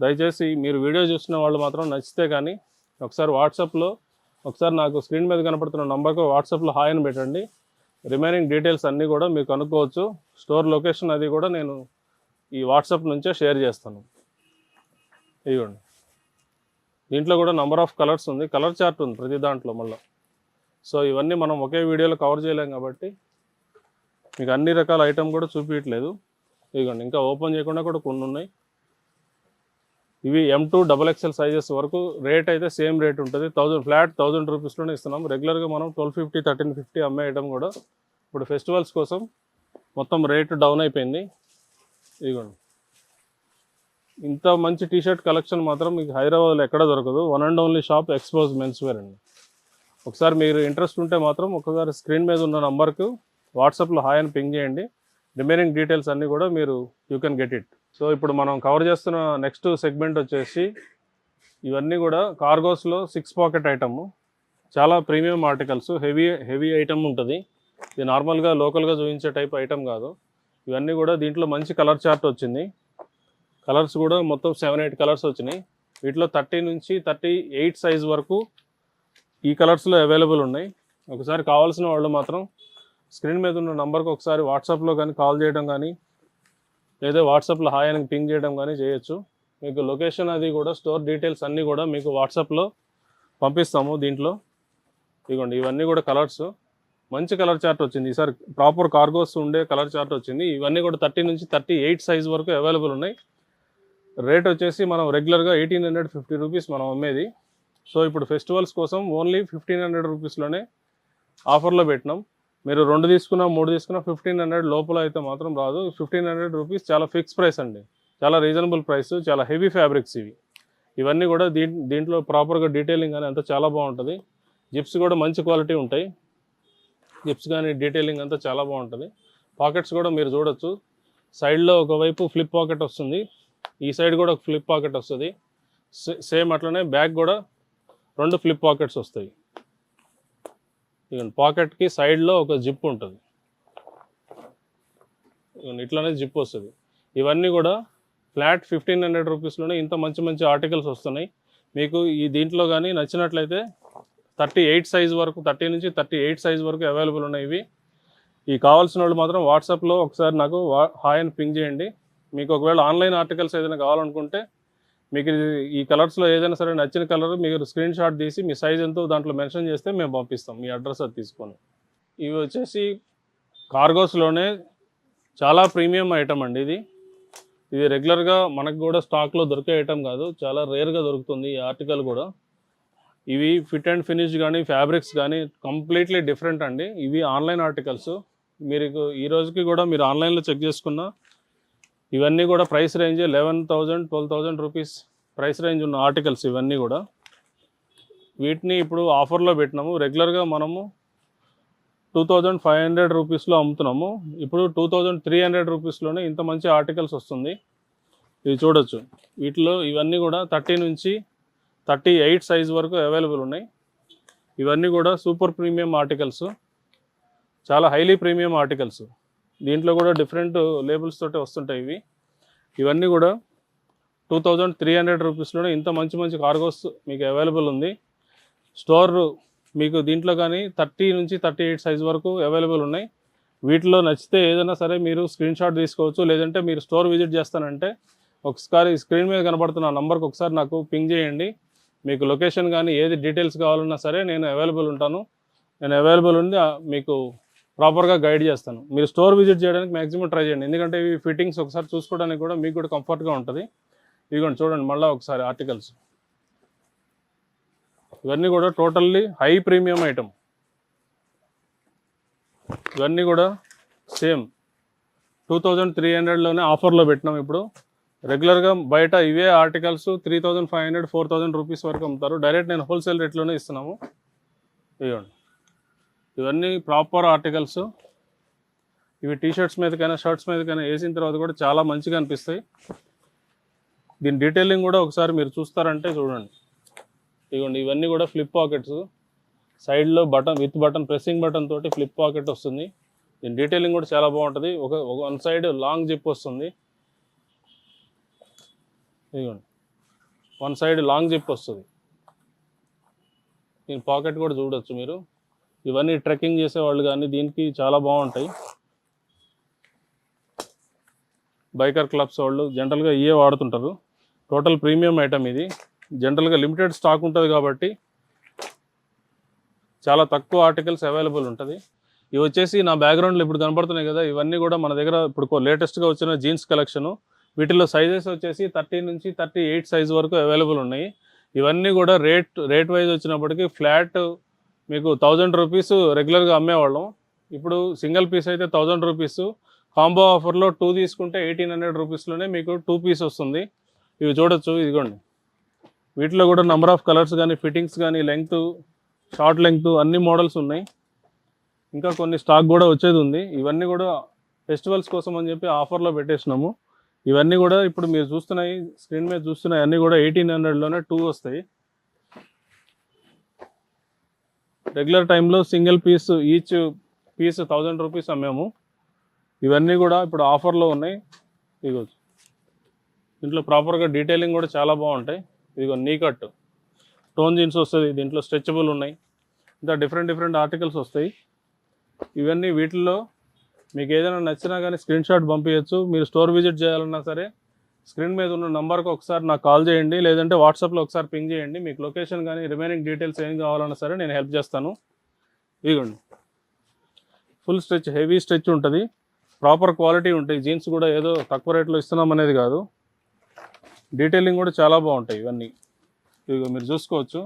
దయచేసి మీరు వీడియో చూసిన వాళ్ళు మాత్రం నచ్చితే కానీ ఒకసారి వాట్సాప్లో నాకు స్క్రీన్ మీద కనపడుతున్న నంబర్కు వాట్సాప్లో హాయ్ అని పెట్టండి. రిమైనింగ్ డీటెయిల్స్ అన్నీ కూడా మీకు కనుక్కోవచ్చు. స్టోర్ లొకేషన్ అది కూడా నేను ఈ వాట్సాప్ నుంచే షేర్ చేస్తాను. ఇదిగోండి, దీంట్లో కూడా నెంబర్ ఆఫ్ కలర్స్ ఉంది. కలర్ చార్ట్ ఉంది ప్రతి దాంట్లో మళ్ళీ. సో ఇవన్నీ మనం ఒకే వీడియోలో కవర్ చేయలేం కాబట్టి మీకు అన్ని రకాల ఐటమ్ కూడా చూపించట్లేదు. ఇదిగోండి, ఇంకా ఓపెన్ చేయకుండా కూడా కొన్ని ఉన్నాయి. ఇవి M2 XXL సైజెస్ వరకు రేట్ అయితే సేమ్ రేట్ ఉంటుంది. ఫ్లాట్ 1000 రూపీస్లోనే ఇస్తున్నాం. రెగ్యులర్గా మనం 1250, 1350 అమ్మే ఐటమ్ కూడా ఇప్పుడు ఫెస్టివల్స్ కోసం మొత్తం రేట్ డౌన్ అయిపోయింది. ఇదిగోండి, ఇంత మంచి టీషర్ట్ కలెక్షన్ మాత్రం మీకు హైదరాబాద్లో ఎక్కడ దొరకదు. One and only shop Expose men's wear అండి. ఒకసారి మీరు ఇంట్రెస్ట్ ఉంటే మాత్రం ఒకసారి స్క్రీన్ మీద ఉన్న నంబర్కు వాట్సాప్లో హాయ్ అని పింగ్ చేయండి. రిమైనింగ్ డీటెయిల్స్ అన్నీ కూడా మీరు you can get it. So ఇప్పుడు మనం కవర్ చేస్తున్న నెక్స్ట్ సెగ్మెంట్ వచ్చేసి ఇవన్నీ కూడా కార్గోస్లో 6 పాకెట్ ఐటమ్, చాలా ప్రీమియం ఆర్టికల్స్, హెవీ ఐటమ్ ఉంటుంది. ఇది నార్మల్గా లోకల్గా చూపించే టైప్ ఐటమ్ కాదు. ఇవన్నీ కూడా దీంట్లో మంచి కలర్ చార్ట్ వచ్చింది. కలర్స్ కూడా మొత్తం 7-8 కలర్స్ వచ్చినాయి. వీటిలో 30 నుంచి 38 సైజ్ వరకు ఈ కలర్స్లో అవైలబుల్ ఉన్నాయి. ఒకసారి కావాల్సిన వాళ్ళు మాత్రం స్క్రీన్ మీద ఉన్న నంబర్కి ఒకసారి వాట్సాప్లో కానీ కాల్ చేయడం కానీ, లేదా వాట్సాప్లో హాయ్ అని పింగ్ చేయడం కానీ చేయొచ్చు. మీకు లొకేషన్ అది కూడా, స్టోర్ డీటెయిల్స్ అన్నీ కూడా మీకు వాట్సాప్లో పంపిస్తాము. దీంట్లో ఇదిగోండి, ఇవన్నీ కూడా కలర్స్, మంచి కలర్ చార్ట్ వచ్చింది. ఈసారి ప్రాపర్ కార్గోస్ ఉండే కలర్ చార్ట్ వచ్చింది. ఇవన్నీ కూడా 30 నుంచి 38 సైజ్ వరకు అవైలబుల్ ఉన్నాయి. రేట్ వచ్చేసి మనం రెగ్యులర్గా 1850 రూపీస్ మనం అమ్మేది. సో ఇప్పుడు ఫెస్టివల్స్ కోసం ఓన్లీ 1500 రూపీస్లోనే ఆఫర్లో పెట్టినాం. మీరు 2 తీసుకున్నా 3 తీసుకున్నా 1500 లోపల అయితే మాత్రం రాదు. 1500 రూపీస్ చాలా ఫిక్స్ ప్రైస్ అండి, చాలా రీజనబుల్ ప్రైస్, చాలా హెవీ ఫ్యాబ్రిక్స్ ఇవన్నీ కూడా దీంట్లో ప్రాపర్గా డీటెయిలింగ్ అని అంతా చాలా బాగుంటుంది. జిప్స్ కూడా మంచి క్వాలిటీ ఉంటాయి. జిప్స్ కానీ డీటెయిలింగ్ అంతా చాలా బాగుంటుంది. పాకెట్స్ కూడా మీరు చూడొచ్చు, సైడ్లో ఒకవైపు ఫ్లిప్ పాకెట్ వస్తుంది, ఈ సైడ్ కూడా ఒక ఫ్లిప్ పాకెట్ వస్తుంది. సేమ్ అట్లనే బ్యాక్ కూడా 2 ఫ్లిప్ పాకెట్స్ వస్తాయి. పాకెట్కి సైడ్లో ఒక జిప్ ఉంటుంది, ఇట్లానే జిప్ వస్తుంది. ఇవన్నీ కూడా ఫ్లాట్ 1500 రూపీస్లోనే ఇంత మంచి మంచి ఆర్టికల్స్ వస్తున్నాయి. మీకు ఈ దీంట్లో కానీ నచ్చినట్లయితే 38 సైజ్ వరకు, 30 నుంచి 38 సైజ్ వరకు అవైలబుల్ ఉన్నాయి ఇవి. ఈ కావాల్సిన వాళ్ళు మాత్రం వాట్సాప్లో ఒకసారి నాకు హాయ్ అని పింగ్ చేయండి. మీకు ఒకవేళ ఆన్లైన్ ఆర్టికల్స్ ఏదైనా కావాలనుకుంటే, మీకు ఈ కలర్స్లో ఏదైనా సరే నచ్చిన కలర్ మీరు స్క్రీన్ షాట్ తీసి మీ సైజ్ ఎంతో దాంట్లో మెన్షన్ చేస్తే మేము పంపిస్తాం, మీ అడ్రస్ అది తీసుకొని. ఇవి వచ్చేసి కార్గోస్లోనే చాలా ప్రీమియం ఐటమ్ అండి. ఇది రెగ్యులర్గా మనకు కూడా స్టాక్లో దొరికే ఐటమ్ కాదు, చాలా రేర్గా దొరుకుతుంది ఈ ఆర్టికల్ కూడా. ఇవి ఫిట్ అండ్ ఫినిష్ కానీ ఫ్యాబ్రిక్స్ కానీ కంప్లీట్లీ డిఫరెంట్ అండి. ఇవి ఆన్లైన్ ఆర్టికల్స్. మీరు ఈ రోజుకి కూడా మీరు ఆన్లైన్లో చెక్ చేసుకున్న ఇవన్నీ కూడా price range 11,000 12,000 rupees price range ఉన్న ఆర్టికల్స్ ఇవన్నీ కూడా. వీటిని ఇప్పుడు ఆఫర్లో పెట్టినాము. రెగ్యులర్గా మనము 2500 రూపీస్లో అమ్ముతున్నాము, ఇప్పుడు 2300 రూపీస్లోనే ఇంత మంచి ఆర్టికల్స్ వస్తుంది. ఇవి చూడొచ్చు, వీటిలో ఇవన్నీ కూడా 30 నుంచి 38 సైజ్ వరకు అవైలబుల్ ఉన్నాయి. ఇవన్నీ కూడా సూపర్ ప్రీమియం ఆర్టికల్స్, చాలా హైలీ ప్రీమియం ఆర్టికల్స్. దీంట్లో కూడా డిఫరెంట్ లేబుల్స్ తోటి వస్తుంటాయి ఇవన్నీ కూడా 2300 రూపీస్లోనే ఇంత మంచి మంచి కార్గోస్ మీకు అవైలబుల్ ఉంది. స్టోర్ మీకు దీంట్లో కానీ 30 నుంచి 38 సైజ్ వరకు అవైలబుల్ ఉన్నాయి. వీటిలో నచ్చితే ఏదైనా సరే మీరు స్క్రీన్ షాట్ తీసుకోవచ్చు, లేదంటే మీరు స్టోర్ విజిట్ చేస్తానంటే ఒకసారి స్క్రీన్ మీద కనబడుతున్న నంబర్కి ఒకసారి నాకు పింగ్ చేయండి. మీకు లొకేషన్ కానీ ఏది డీటెయిల్స్ కావాలన్నా సరే నేను అవైలబుల్ ఉంటాను. నేను అవైలబుల్ ఉండి మీకు ప్రాపర్గా గైడ్ చేస్తాను. మీరు స్టోర్ విజిట్ చేయడానికి మ్యాక్సిమం ట్రై చేయండి, ఎందుకంటే ఇవి ఫిట్టింగ్స్ ఒకసారి చూసుకోవడానికి కూడా మీకు కూడా కంఫర్ట్గా ఉంటుంది. ఇదిగోండి చూడండి మళ్ళీ ఒకసారి ఆర్టికల్స్, ఇవన్నీ కూడా టోటల్లీ హై ప్రీమియం ఐటమ్. ఇవన్నీ కూడా సేమ్ 2300లోనే ఆఫర్లో పెట్టినాం. ఇప్పుడు రెగ్యులర్గా బయట ఇవే ఆర్టికల్స్ 3500 4000 రూపీస్ వరకు అమ్ముతారు. డైరెక్ట్ నేను హోల్సేల్ రేట్లోనే ఇస్తున్నాము. ఇవ్వండి, ఇవన్నీ ప్రాపర్ ఆర్టికల్స్. ఇవి టీషర్ట్స్ మీదకైనా షర్ట్స్ మీదకైనా వేసిన తర్వాత కూడా చాలా మంచిగా అనిపిస్తాయి. దీని డీటెయిలింగ్ కూడా ఒకసారి మీరు చూస్తారంటే చూడండి. ఇదిగోండి, ఇవన్నీ కూడా ఫ్లిప్ పాకెట్స్, సైడ్లో button with button pressing button తోటి ఫ్లిప్ పాకెట్ వస్తుంది. దీని డీటెయిలింగ్ కూడా చాలా బాగుంటుంది. వన్ సైడ్ లాంగ్ జిప్ వస్తుంది. ఇదిగోండి, వన్ సైడ్ లాంగ్ జిప్ వస్తుంది. దీని పాకెట్ కూడా చూడొచ్చు మీరు. ఇవన్నీ ట్రెక్కింగ్ చేసేవాళ్ళు కానీ దీనికి చాలా బాగుంటాయి. బైకర్ క్లబ్స్ వాళ్ళు జనరల్గా ఇవే వాడుతుంటారు. టోటల్ ప్రీమియం ఐటమ్ ఇది. జనరల్గా లిమిటెడ్ స్టాక్ ఉంటుంది కాబట్టి చాలా తక్కువ ఆర్టికల్స్ అవైలబుల్ ఉంటుంది. ఇవి వచ్చేసి నా బ్యాక్గ్రౌండ్లో ఇప్పుడు కనబడుతున్నాయి కదా, ఇవన్నీ కూడా మన దగ్గర ఇప్పుడు లేటెస్ట్గా వచ్చిన జీన్స్ కలెక్షను. వీటిలో సైజెస్ వచ్చేసి 30 నుంచి 38 సైజ్ వరకు అవైలబుల్ ఉన్నాయి. ఇవన్నీ కూడా రేట్ వైజ్ వచ్చినప్పటికీ ఫ్లాట్ మీకు 1000 రూపీస్ రెగ్యులర్గా అమ్మేవాళ్ళం. ఇప్పుడు సింగిల్ పీస్ అయితే 1000 రూపీస్. కాంబో ఆఫర్లో 2 తీసుకుంటే 1800 రూపీస్లోనే మీకు 2 పీస్ వస్తుంది. ఇవి చూడొచ్చు, ఇదిగోండి. వీటిలో కూడా నెంబర్ ఆఫ్ కలర్స్ కానీ ఫిట్టింగ్స్ కానీ లెంగ్త్, షార్ట్ లెంగ్త్ అన్ని మోడల్స్ ఉన్నాయి. ఇంకా కొన్ని స్టాక్ కూడా వచ్చేది ఉంది. ఇవన్నీ కూడా ఫెస్టివల్స్ కోసం అని చెప్పి ఆఫర్లో పెట్టేసినాము. ఇవన్నీ కూడా ఇప్పుడు మీరు చూస్తున్నాయి స్క్రీన్ మీద చూస్తున్నాయి అన్నీ కూడా 1800లోనే 2 వస్తాయి. రెగ్యులర్ టైంలో single piece each piece 1000 rupees అమ్మాము. ఇవన్నీ కూడా ఇప్పుడు ఆఫర్లో ఉన్నాయి. ఇదిగో దీంట్లో ప్రాపర్గా డీటెయిలింగ్ కూడా చాలా బాగుంటాయి. ఇదిగో నీ కట్ టోన్ జీన్స్ వస్తుంది, దీంట్లో స్ట్రెచబుల్ ఉన్నాయి, ఇంకా డిఫరెంట్ ఆర్టికల్స్ వస్తాయి. ఇవన్నీ వీటిల్లో మీకు ఏదైనా నచ్చినా కానీ స్క్రీన్ షాట్ పంపించచ్చు. మీరు స్టోర్ విజిట్ చేయాలన్నా సరే స్క్రీన్ మీద ఉన్న నంబర్కి ఒకసారి నాకు కాల్ చేయండి, లేదంటే వాట్సాప్లో ఒకసారి పింగ్ చేయండి. మీకు లొకేషన్ కానీ రిమైనింగ్ డీటెయిల్స్ ఏం కావాలన్నా సరే నేను హెల్ప్ చేస్తాను. ఇదిగోండి ఫుల్ స్ట్రెచ్, హెవీ స్ట్రెచ్ ఉంటుంది, ప్రాపర్ క్వాలిటీ ఉంటాయి. జీన్స్ కూడా ఏదో తక్కువ రేట్లో ఇస్తున్నాం అనేది కాదు, డీటెయిలింగ్ కూడా చాలా బాగుంటాయి. ఇవన్నీ ఇదిగో మీరు చూసుకోవచ్చు.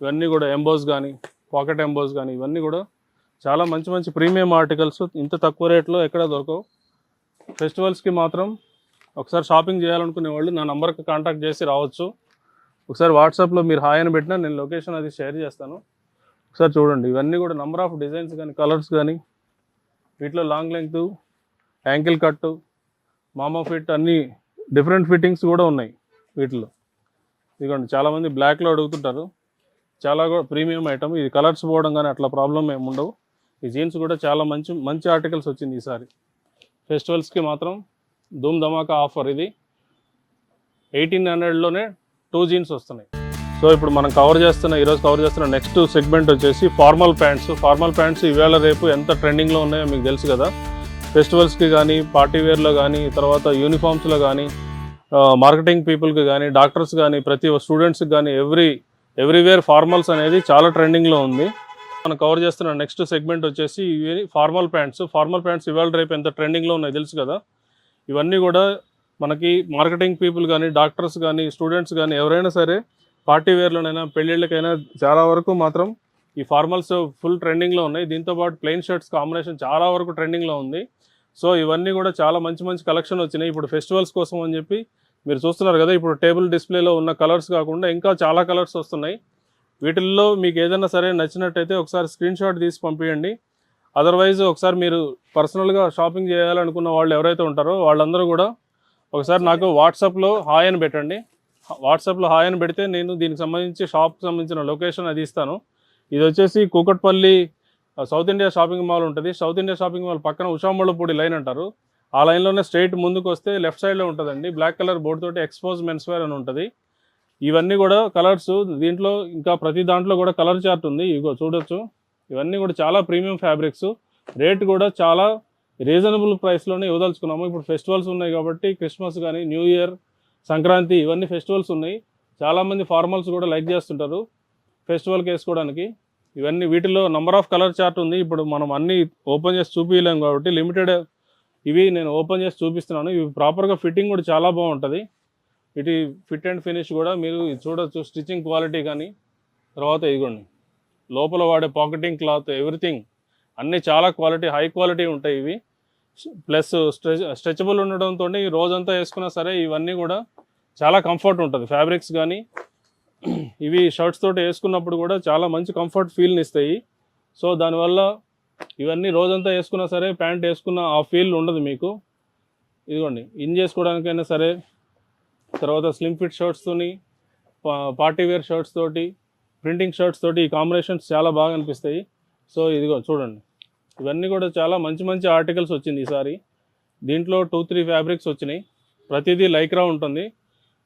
ఇవన్నీ కూడా ఎంబోస్ కానీ పాకెట్ ఎంబోస్ కానీ ఇవన్నీ కూడా చాలా మంచి ప్రీమియం ఆర్టికల్స్. ఇంత తక్కువ రేట్లో ఎక్కడ దొరకవు. ఫెస్టివల్స్కి మాత్రం ఒకసారి షాపింగ్ చేయాలనుకునే వాళ్ళు నా నంబర్కి కాంటాక్ట్ చేసి రావచ్చు. ఒకసారి వాట్సాప్లో మీరు హాయ్ అని పెట్టినా నేను లొకేషన్ అది షేర్ చేస్తాను. ఒకసారి చూడండి. ఇవన్నీ కూడా నంబర్ ఆఫ్ డిజైన్స్ కానీ కలర్స్ కానీ వీటిలో లాంగ్ లెంగ్త్, యాంకిల్ కట్టు, మామా ఫిట్ అన్నీ డిఫరెంట్ ఫిట్టింగ్స్ కూడా ఉన్నాయి వీటిలో. ఇదిగోండి చాలామంది బ్లాక్లో అడుగుతుంటారు, చాలా కూడా ప్రీమియం ఐటమ్. ఇది కలర్స్ పోవడం కానీ అట్లా ప్రాబ్లం ఏమి ఉండవు. ఈ జీన్స్ కూడా చాలా మంచి ఆర్టికల్స్ వచ్చింది ఈసారి. ఫెస్టివల్స్కి మాత్రం ధూమ్ ధమాకా ఆఫర్. ఇది 1800లోనే 2 జీన్స్ వస్తున్నాయి. సో ఇప్పుడు మనం ఈరోజు కవర్ చేస్తున్న నెక్స్ట్ సెగ్మెంట్ వచ్చేసి ఫార్మల్ ప్యాంట్స్. ఫార్మల్ ప్యాంట్స్ ఇవాళ రేపు ఎంత ట్రెండింగ్లో ఉన్నాయో మీకు తెలుసు కదా. ఫెస్టివల్స్కి కానీ, పార్టీ వేర్లో కానీ, తర్వాత యూనిఫామ్స్లో కానీ, మార్కెటింగ్ పీపుల్కి కానీ, డాక్టర్స్ కానీ, ప్రతి స్టూడెంట్స్కి కానీ ఎవ్రీవేర్ ఫార్మల్స్ అనేది చాలా ట్రెండింగ్లో ఉంది. మనం కవర్ చేస్తున్న నెక్స్ట్ సెగ్మెంట్ వచ్చేసి ఇవి ఫార్మల్ ప్యాంట్స్. ఫార్మల్ ప్యాంట్స్ ఇవాళ రేపు ఎంత ట్రెండింగ్లో ఉన్నాయి తెలుసు కదా. ఇవన్నీ కూడా మనకి మార్కెటింగ్ పీపుల్ కానీ, డాక్టర్స్ కానీ, స్టూడెంట్స్ కానీ ఎవరైనా సరే పార్టీ వేర్లోనైనా పెళ్ళిళ్ళకైనా చాలా వరకు మాత్రం ఈ ఫార్మల్స్ ఫుల్ ట్రెండింగ్లో ఉన్నాయి. దీంతోపాటు ప్లెయిన్ షర్ట్స్ కాంబినేషన్ చాలా వరకు ట్రెండింగ్లో ఉంది. సో ఇవన్నీ కూడా చాలా మంచి కలెక్షన్ వచ్చినాయి ఇప్పుడు ఫెస్టివల్స్ కోసం అని చెప్పి. మీరు చూస్తున్నారు కదా, ఇప్పుడు టేబుల్ డిస్ప్లేలో ఉన్న కలర్స్ కాకుండా ఇంకా చాలా కలర్స్ వస్తున్నాయి. వీటిల్లో మీకు ఏదైనా సరే నచ్చినట్టయితే ఒకసారి స్క్రీన్ షాట్ తీసి పంపించండి. అదర్వైజ్ ఒకసారి మీరు పర్సనల్గా షాపింగ్ చేయాలనుకున్న వాళ్ళు ఎవరైతే ఉంటారో వాళ్ళందరూ కూడా ఒకసారి నాకు వాట్సాప్లో హాయ్ అని పెట్టండి. వాట్సాప్లో హాయ్ అని పెడితే నేను దీనికి సంబంధించి షాప్కి సంబంధించిన లొకేషన్ అది ఇస్తాను. ఇది వచ్చేసి Kukatpally south India shopping mall ఉంటుంది. సౌత్ ఇండియా షాపింగ్ మాల్ పక్కన ఉషామళ్ళపూడి లైన్ అంటారు. ఆ లైన్లోనే స్ట్రైట్ ముందుకు వస్తే లెఫ్ట్ సైడ్లో ఉంటుందండి. బ్లాక్ కలర్ బోర్డు తోటి ఎక్స్పోజ్ మెన్స్ వేర్ అని ఉంటుంది. ఇవన్నీ కూడా కలర్స్, దీంట్లో ఇంకా ప్రతి దాంట్లో కూడా కలర్ చార్ట్ ఉంది. ఇగో చూడొచ్చు. ఇవన్నీ కూడా చాలా ప్రీమియం ఫ్యాబ్రిక్స్. రేట్ కూడా చాలా రీజనబుల్ ప్రైస్లోనే ఇవ్వదలుచుకున్నాము. ఇప్పుడు ఫెస్టివల్స్ ఉన్నాయి కాబట్టి క్రిస్మస్ కానీ, న్యూ ఇయర్, సంక్రాంతి ఇవన్నీ ఫెస్టివల్స్ ఉన్నాయి. చాలామంది ఫార్మల్స్ కూడా లైక్ చేస్తుంటారు ఫెస్టివల్కి వేసుకోవడానికి. ఇవన్నీ వీటిలో నంబర్ ఆఫ్ కలర్ చార్ట్ ఉంది. ఇప్పుడు మనం అన్నీ ఓపెన్ చేసి చూపించలేము కాబట్టి లిమిటెడ్ ఇవి నేను ఓపెన్ చేసి చూపిస్తున్నాను. ఇవి ప్రాపర్గా ఫిట్టింగ్ కూడా చాలా బాగుంటుంది. ఇటు ఫిట్ అండ్ ఫినిష్ కూడా మీరు చూడొచ్చు. స్టిచ్చింగ్ క్వాలిటీ కానీ, తర్వాత ఇదిగోండి లోపల వాడే పాకెటింగ్ క్లాత్, ఎవ్రీథింగ్ అన్నీ చాలా క్వాలిటీ, హై క్వాలిటీ ఉంటాయి ఇవి. ప్లస్ స్ట్రెచబుల్ ఉండడంతో రోజంతా వేసుకున్నా సరే ఇవన్నీ కూడా చాలా కంఫర్ట్ ఉంటుంది. ఫ్యాబ్రిక్స్ కానీ ఇవి షర్ట్స్ తోటి వేసుకున్నప్పుడు కూడా చాలా మంచి కంఫర్ట్ ఫీల్ని ఇస్తాయి. సో దానివల్ల ఇవన్నీ రోజంతా వేసుకున్నా సరే ప్యాంట్ వేసుకున్న ఆ ఫీల్ ఉండదు మీకు. ఇదిగోండి ఇన్ చేసుకోవడానికైనా సరే, తర్వాత స్లిమ్ ఫిట్ షర్ట్స్తోని, పార్టీ వేర్ షర్ట్స్ తోటి, ప్రింటింగ్ షర్ట్స్ తోటి ఈ కాంబినేషన్స్ చాలా బాగా అనిపిస్తాయి. సో ఇదిగో చూడండి, ఇవన్నీ కూడా చాలా మంచి ఆర్టికల్స్ వచ్చింది ఈసారి. దీంట్లో 2-3 ఫ్యాబ్రిక్స్ వచ్చినాయి. ప్రతిదీ లైక్రా ఉంటుంది.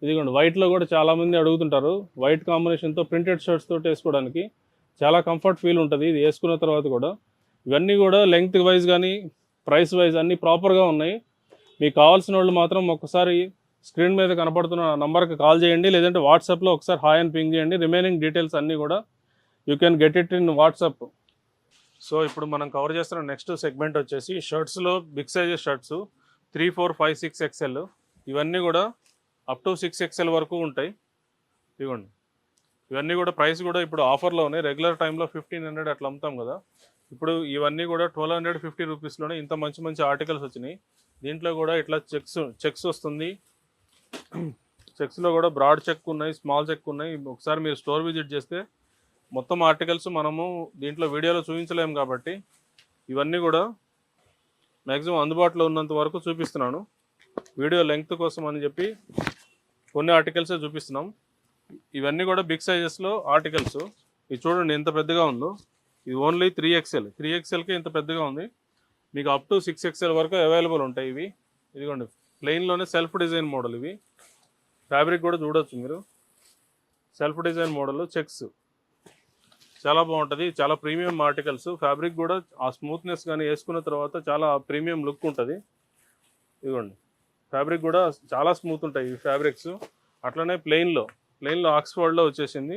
ఇదిగోండి వైట్లో కూడా చాలామంది అడుగుతుంటారు. వైట్ కాంబినేషన్తో ప్రింటెడ్ షర్ట్స్ తోటి వేసుకోవడానికి చాలా కంఫర్ట్ ఫీల్ ఉంటుంది ఇది వేసుకున్న తర్వాత కూడా. ఇవన్నీ కూడా లెంగ్త్ వైజ్ కానీ ప్రైస్ వైజ్ అన్నీ ప్రాపర్గా ఉన్నాయి. మీకు కావాల్సిన వాళ్ళు మాత్రం ఒకసారి స్క్రీన్ మీద కనపడుతున్న నంబర్కి కాల్ చేయండి, లేదంటే వాట్సాప్లో ఒకసారి హాయ్ అని పింగ్ చేయండి. రిమైనింగ్ డీటెయిల్స్ అన్నీ కూడా you can get it in WhatsApp. So ఇప్పుడు మనం కవర్ చేస్తున్న నెక్స్ట్ సెగ్మెంట్ వచ్చేసి షర్ట్స్లో బిగ్ సైజెస్ షర్ట్స్ 3, 4, 5, 6 XL ఇవన్నీ కూడా అప్ టు 6 XL వరకు ఉంటాయి. ఇవ్వండి ఇవన్నీ కూడా ప్రైస్ కూడా ఇప్పుడు ఆఫర్లో ఉన్నాయి. రెగ్యులర్ టైంలో 1500 అట్లా అమ్ముతాం కదా, ఇప్పుడు ఇవన్నీ కూడా 1250 రూపీస్లోనే ఇంత మంచి ఆర్టికల్స్ వచ్చినాయి. దీంట్లో కూడా ఇట్లా చెక్స్ వస్తుంది. చెక్స్లో కూడా బ్రాడ్ చెక్ ఉన్నాయి, స్మాల్ చెక్ ఉన్నాయి. ఒకసారి మీరు స్టోర్ విజిట్ చేస్తే మొత్తం ఆర్టికల్స్ మనము దీంట్లో వీడియోలో చూపించలేము కాబట్టి ఇవన్నీ కూడా మ్యాక్సిమం అందుబాటులో ఉన్నంత వరకు చూపిస్తున్నాను. వీడియో లెంగ్త్ కోసం అని చెప్పి కొన్ని ఆర్టికల్సే చూపిస్తున్నాం. ఇవన్నీ కూడా బిగ్ సైజెస్లో ఆర్టికల్స్. ఇది చూడండి ఎంత పెద్దగా ఉందో. ఇది ఓన్లీ 3XL. 3XLకే ఇంత పెద్దగా ఉంది. మీకు అప్ టు 6XL వరకు అవైలబుల్ ఉంటాయి ఇవి. ఇదిగోండి ప్లెయిన్లోనే సెల్ఫ్ డిజైన్ మోడల్ ఇవి. ఫ్యాబ్రిక్ కూడా చూడొచ్చు మీరు. సెల్ఫ్ డిజైన్ మోడల్ చెక్స్ చాలా బాగుంటుంది. చాలా ప్రీమియం ఆర్టికల్స్. ఫ్యాబ్రిక్ కూడా ఆ స్మూత్నెస్ కానీ వేసుకున్న తర్వాత చాలా ప్రీమియం లుక్ ఉంటుంది. ఇదిగోండి ఫ్యాబ్రిక్ కూడా చాలా స్మూత్ ఉంటాయి ఈ ఫ్యాబ్రిక్స్. అట్లనే ప్లెయిన్లో ఆక్స్ఫర్డ్లో వచ్చేసింది.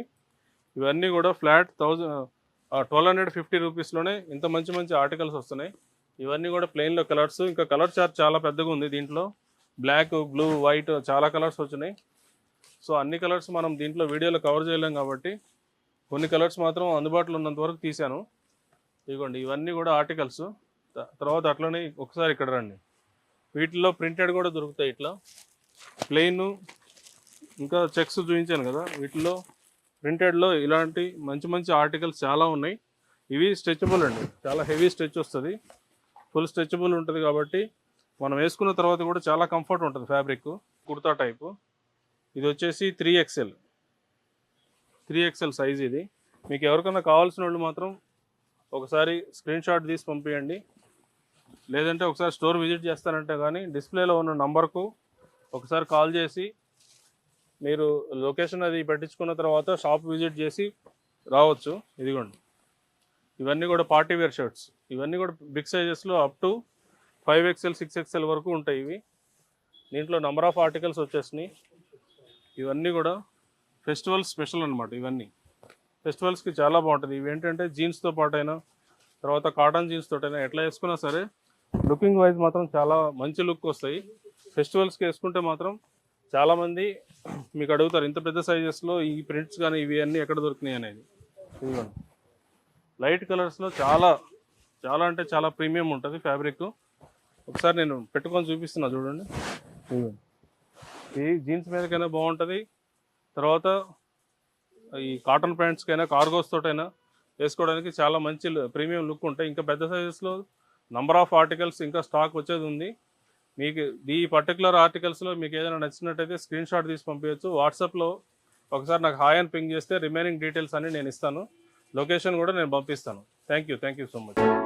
ఇవన్నీ కూడా ఫ్లాట్ 1250 రూపీస్లోనే ఇంత మంచి ఆర్టికల్స్ వస్తున్నాయి. ఇవన్నీ కూడా ప్లెయిన్లో కలర్స్. ఇంకా కలర్ చార్ట్ చాలా పెద్దగా ఉంది దీంట్లో. బ్లాక్, బ్లూ, వైట్ చాలా కలర్స్ వచ్చినాయి. సో అన్ని కలర్స్ మనం దీంట్లో వీడియోలో కవర్ చేయలేం కాబట్టి కొన్ని కలర్స్ మాత్రం అందుబాటులో ఉన్నంత వరకు తీశాను. ఇదిగోండి ఇవన్నీ కూడా ఆర్టికల్స్. తర్వాత అట్లనే ఒకసారి ఇక్కడ రండి. వీటిల్లో ప్రింటెడ్ కూడా దొరుకుతాయి. ఇట్లా ప్లెయిన్ ఇంకా చెక్స్ చూపించాను కదా, వీటిల్లో ప్రింటెడ్లో ఇలాంటి మంచి ఆర్టికల్స్ చాలా ఉన్నాయి. ఇవి స్ట్రెచబుల్ అండి, చాలా హెవీ స్ట్రెచ్ వస్తుంది. ఫుల్ స్ట్రెచబుల్ ఉంటుంది కాబట్టి మనం వేసుకున్న తర్వాత కూడా చాలా కంఫర్ట్ ఉంటుంది. Fabric kurta type. ఇది వచ్చేసి 3XL సైజ్. ఇది మీకు ఎవరికైనా కావాల్సిన వాళ్ళు మాత్రం ఒకసారి స్క్రీన్ షాట్ తీసి పంపించండి. లేదంటే ఒకసారి స్టోర్ విజిట్ చేస్తారంటే కానీ డిస్ప్లేలో ఉన్న నంబర్కు ఒకసారి కాల్ చేసి మీరు లొకేషన్ అది పెట్టించుకున్న తర్వాత షాప్ విజిట్ చేసి రావచ్చు. ఇదిగోండి ఇవన్నీ కూడా పార్టీ వేర్ షర్ట్స్. ఇవన్నీ కూడా big సైజెస్లో up to 5XL 6XL వరకు ఉంటాయి ఇవి. దీంట్లో నెంబర్ ఆఫ్ ఆర్టికల్స్ వచ్చేసినాయి. ఇవన్నీ కూడా ఫెస్టివల్ స్పెషల్ అనమాట. ఇవన్నీ ఫెస్టివల్స్కి చాలా బాగుంటుంది. ఇవి ఏంటంటే జీన్స్తో పాటైనా తర్వాత కాటన్ జీన్స్ తోటైనా ఎట్లా వేసుకున్నా సరే లుకింగ్ వైజ్ మాత్రం చాలా మంచి లుక్ వస్తాయి. ఫెస్టివల్స్కి వేసుకుంటే మాత్రం చాలామంది మీకు అడుగుతారు ఇంత పెద్ద సైజెస్లో ఈ ప్రింట్స్ కానీ ఇవి అన్నీ ఎక్కడ దొరికినాయి అనేది. ఇదిగోండి లైట్ కలర్స్లో చాలా అంటే చాలా ప్రీమియం ఉంటుంది ఫ్యాబ్రిక్. ఒకసారి నేను పెట్టుకొని చూపిస్తున్నా చూడండి. ఈ జీన్స్ మీదకైనా బాగుంటుంది. తర్వాత ఈ కాటన్ ప్యాంట్స్కైనా కార్గోస్ తోటైనా వేసుకోవడానికి చాలా మంచి ప్రీమియం లుక్ ఉంటాయి. ఇంకా పెద్ద సైజెస్లో నంబర్ ఆఫ్ ఆర్టికల్స్ ఇంకా స్టాక్ వచ్చేది ఉంది. మీకు ఈ పర్టికులర్ ఆర్టికల్స్లో మీకు ఏదైనా నచ్చినట్టయితే స్క్రీన్ షాట్ తీసి పంపించవచ్చు. వాట్సాప్లో ఒకసారి నాకు హాయ్ అని పింగ్ చేస్తే రిమైనింగ్ డీటెయిల్స్ అన్ని నేను ఇస్తాను. లొకేషన్ కూడా నేను పంపిస్తాను. Thank you so much.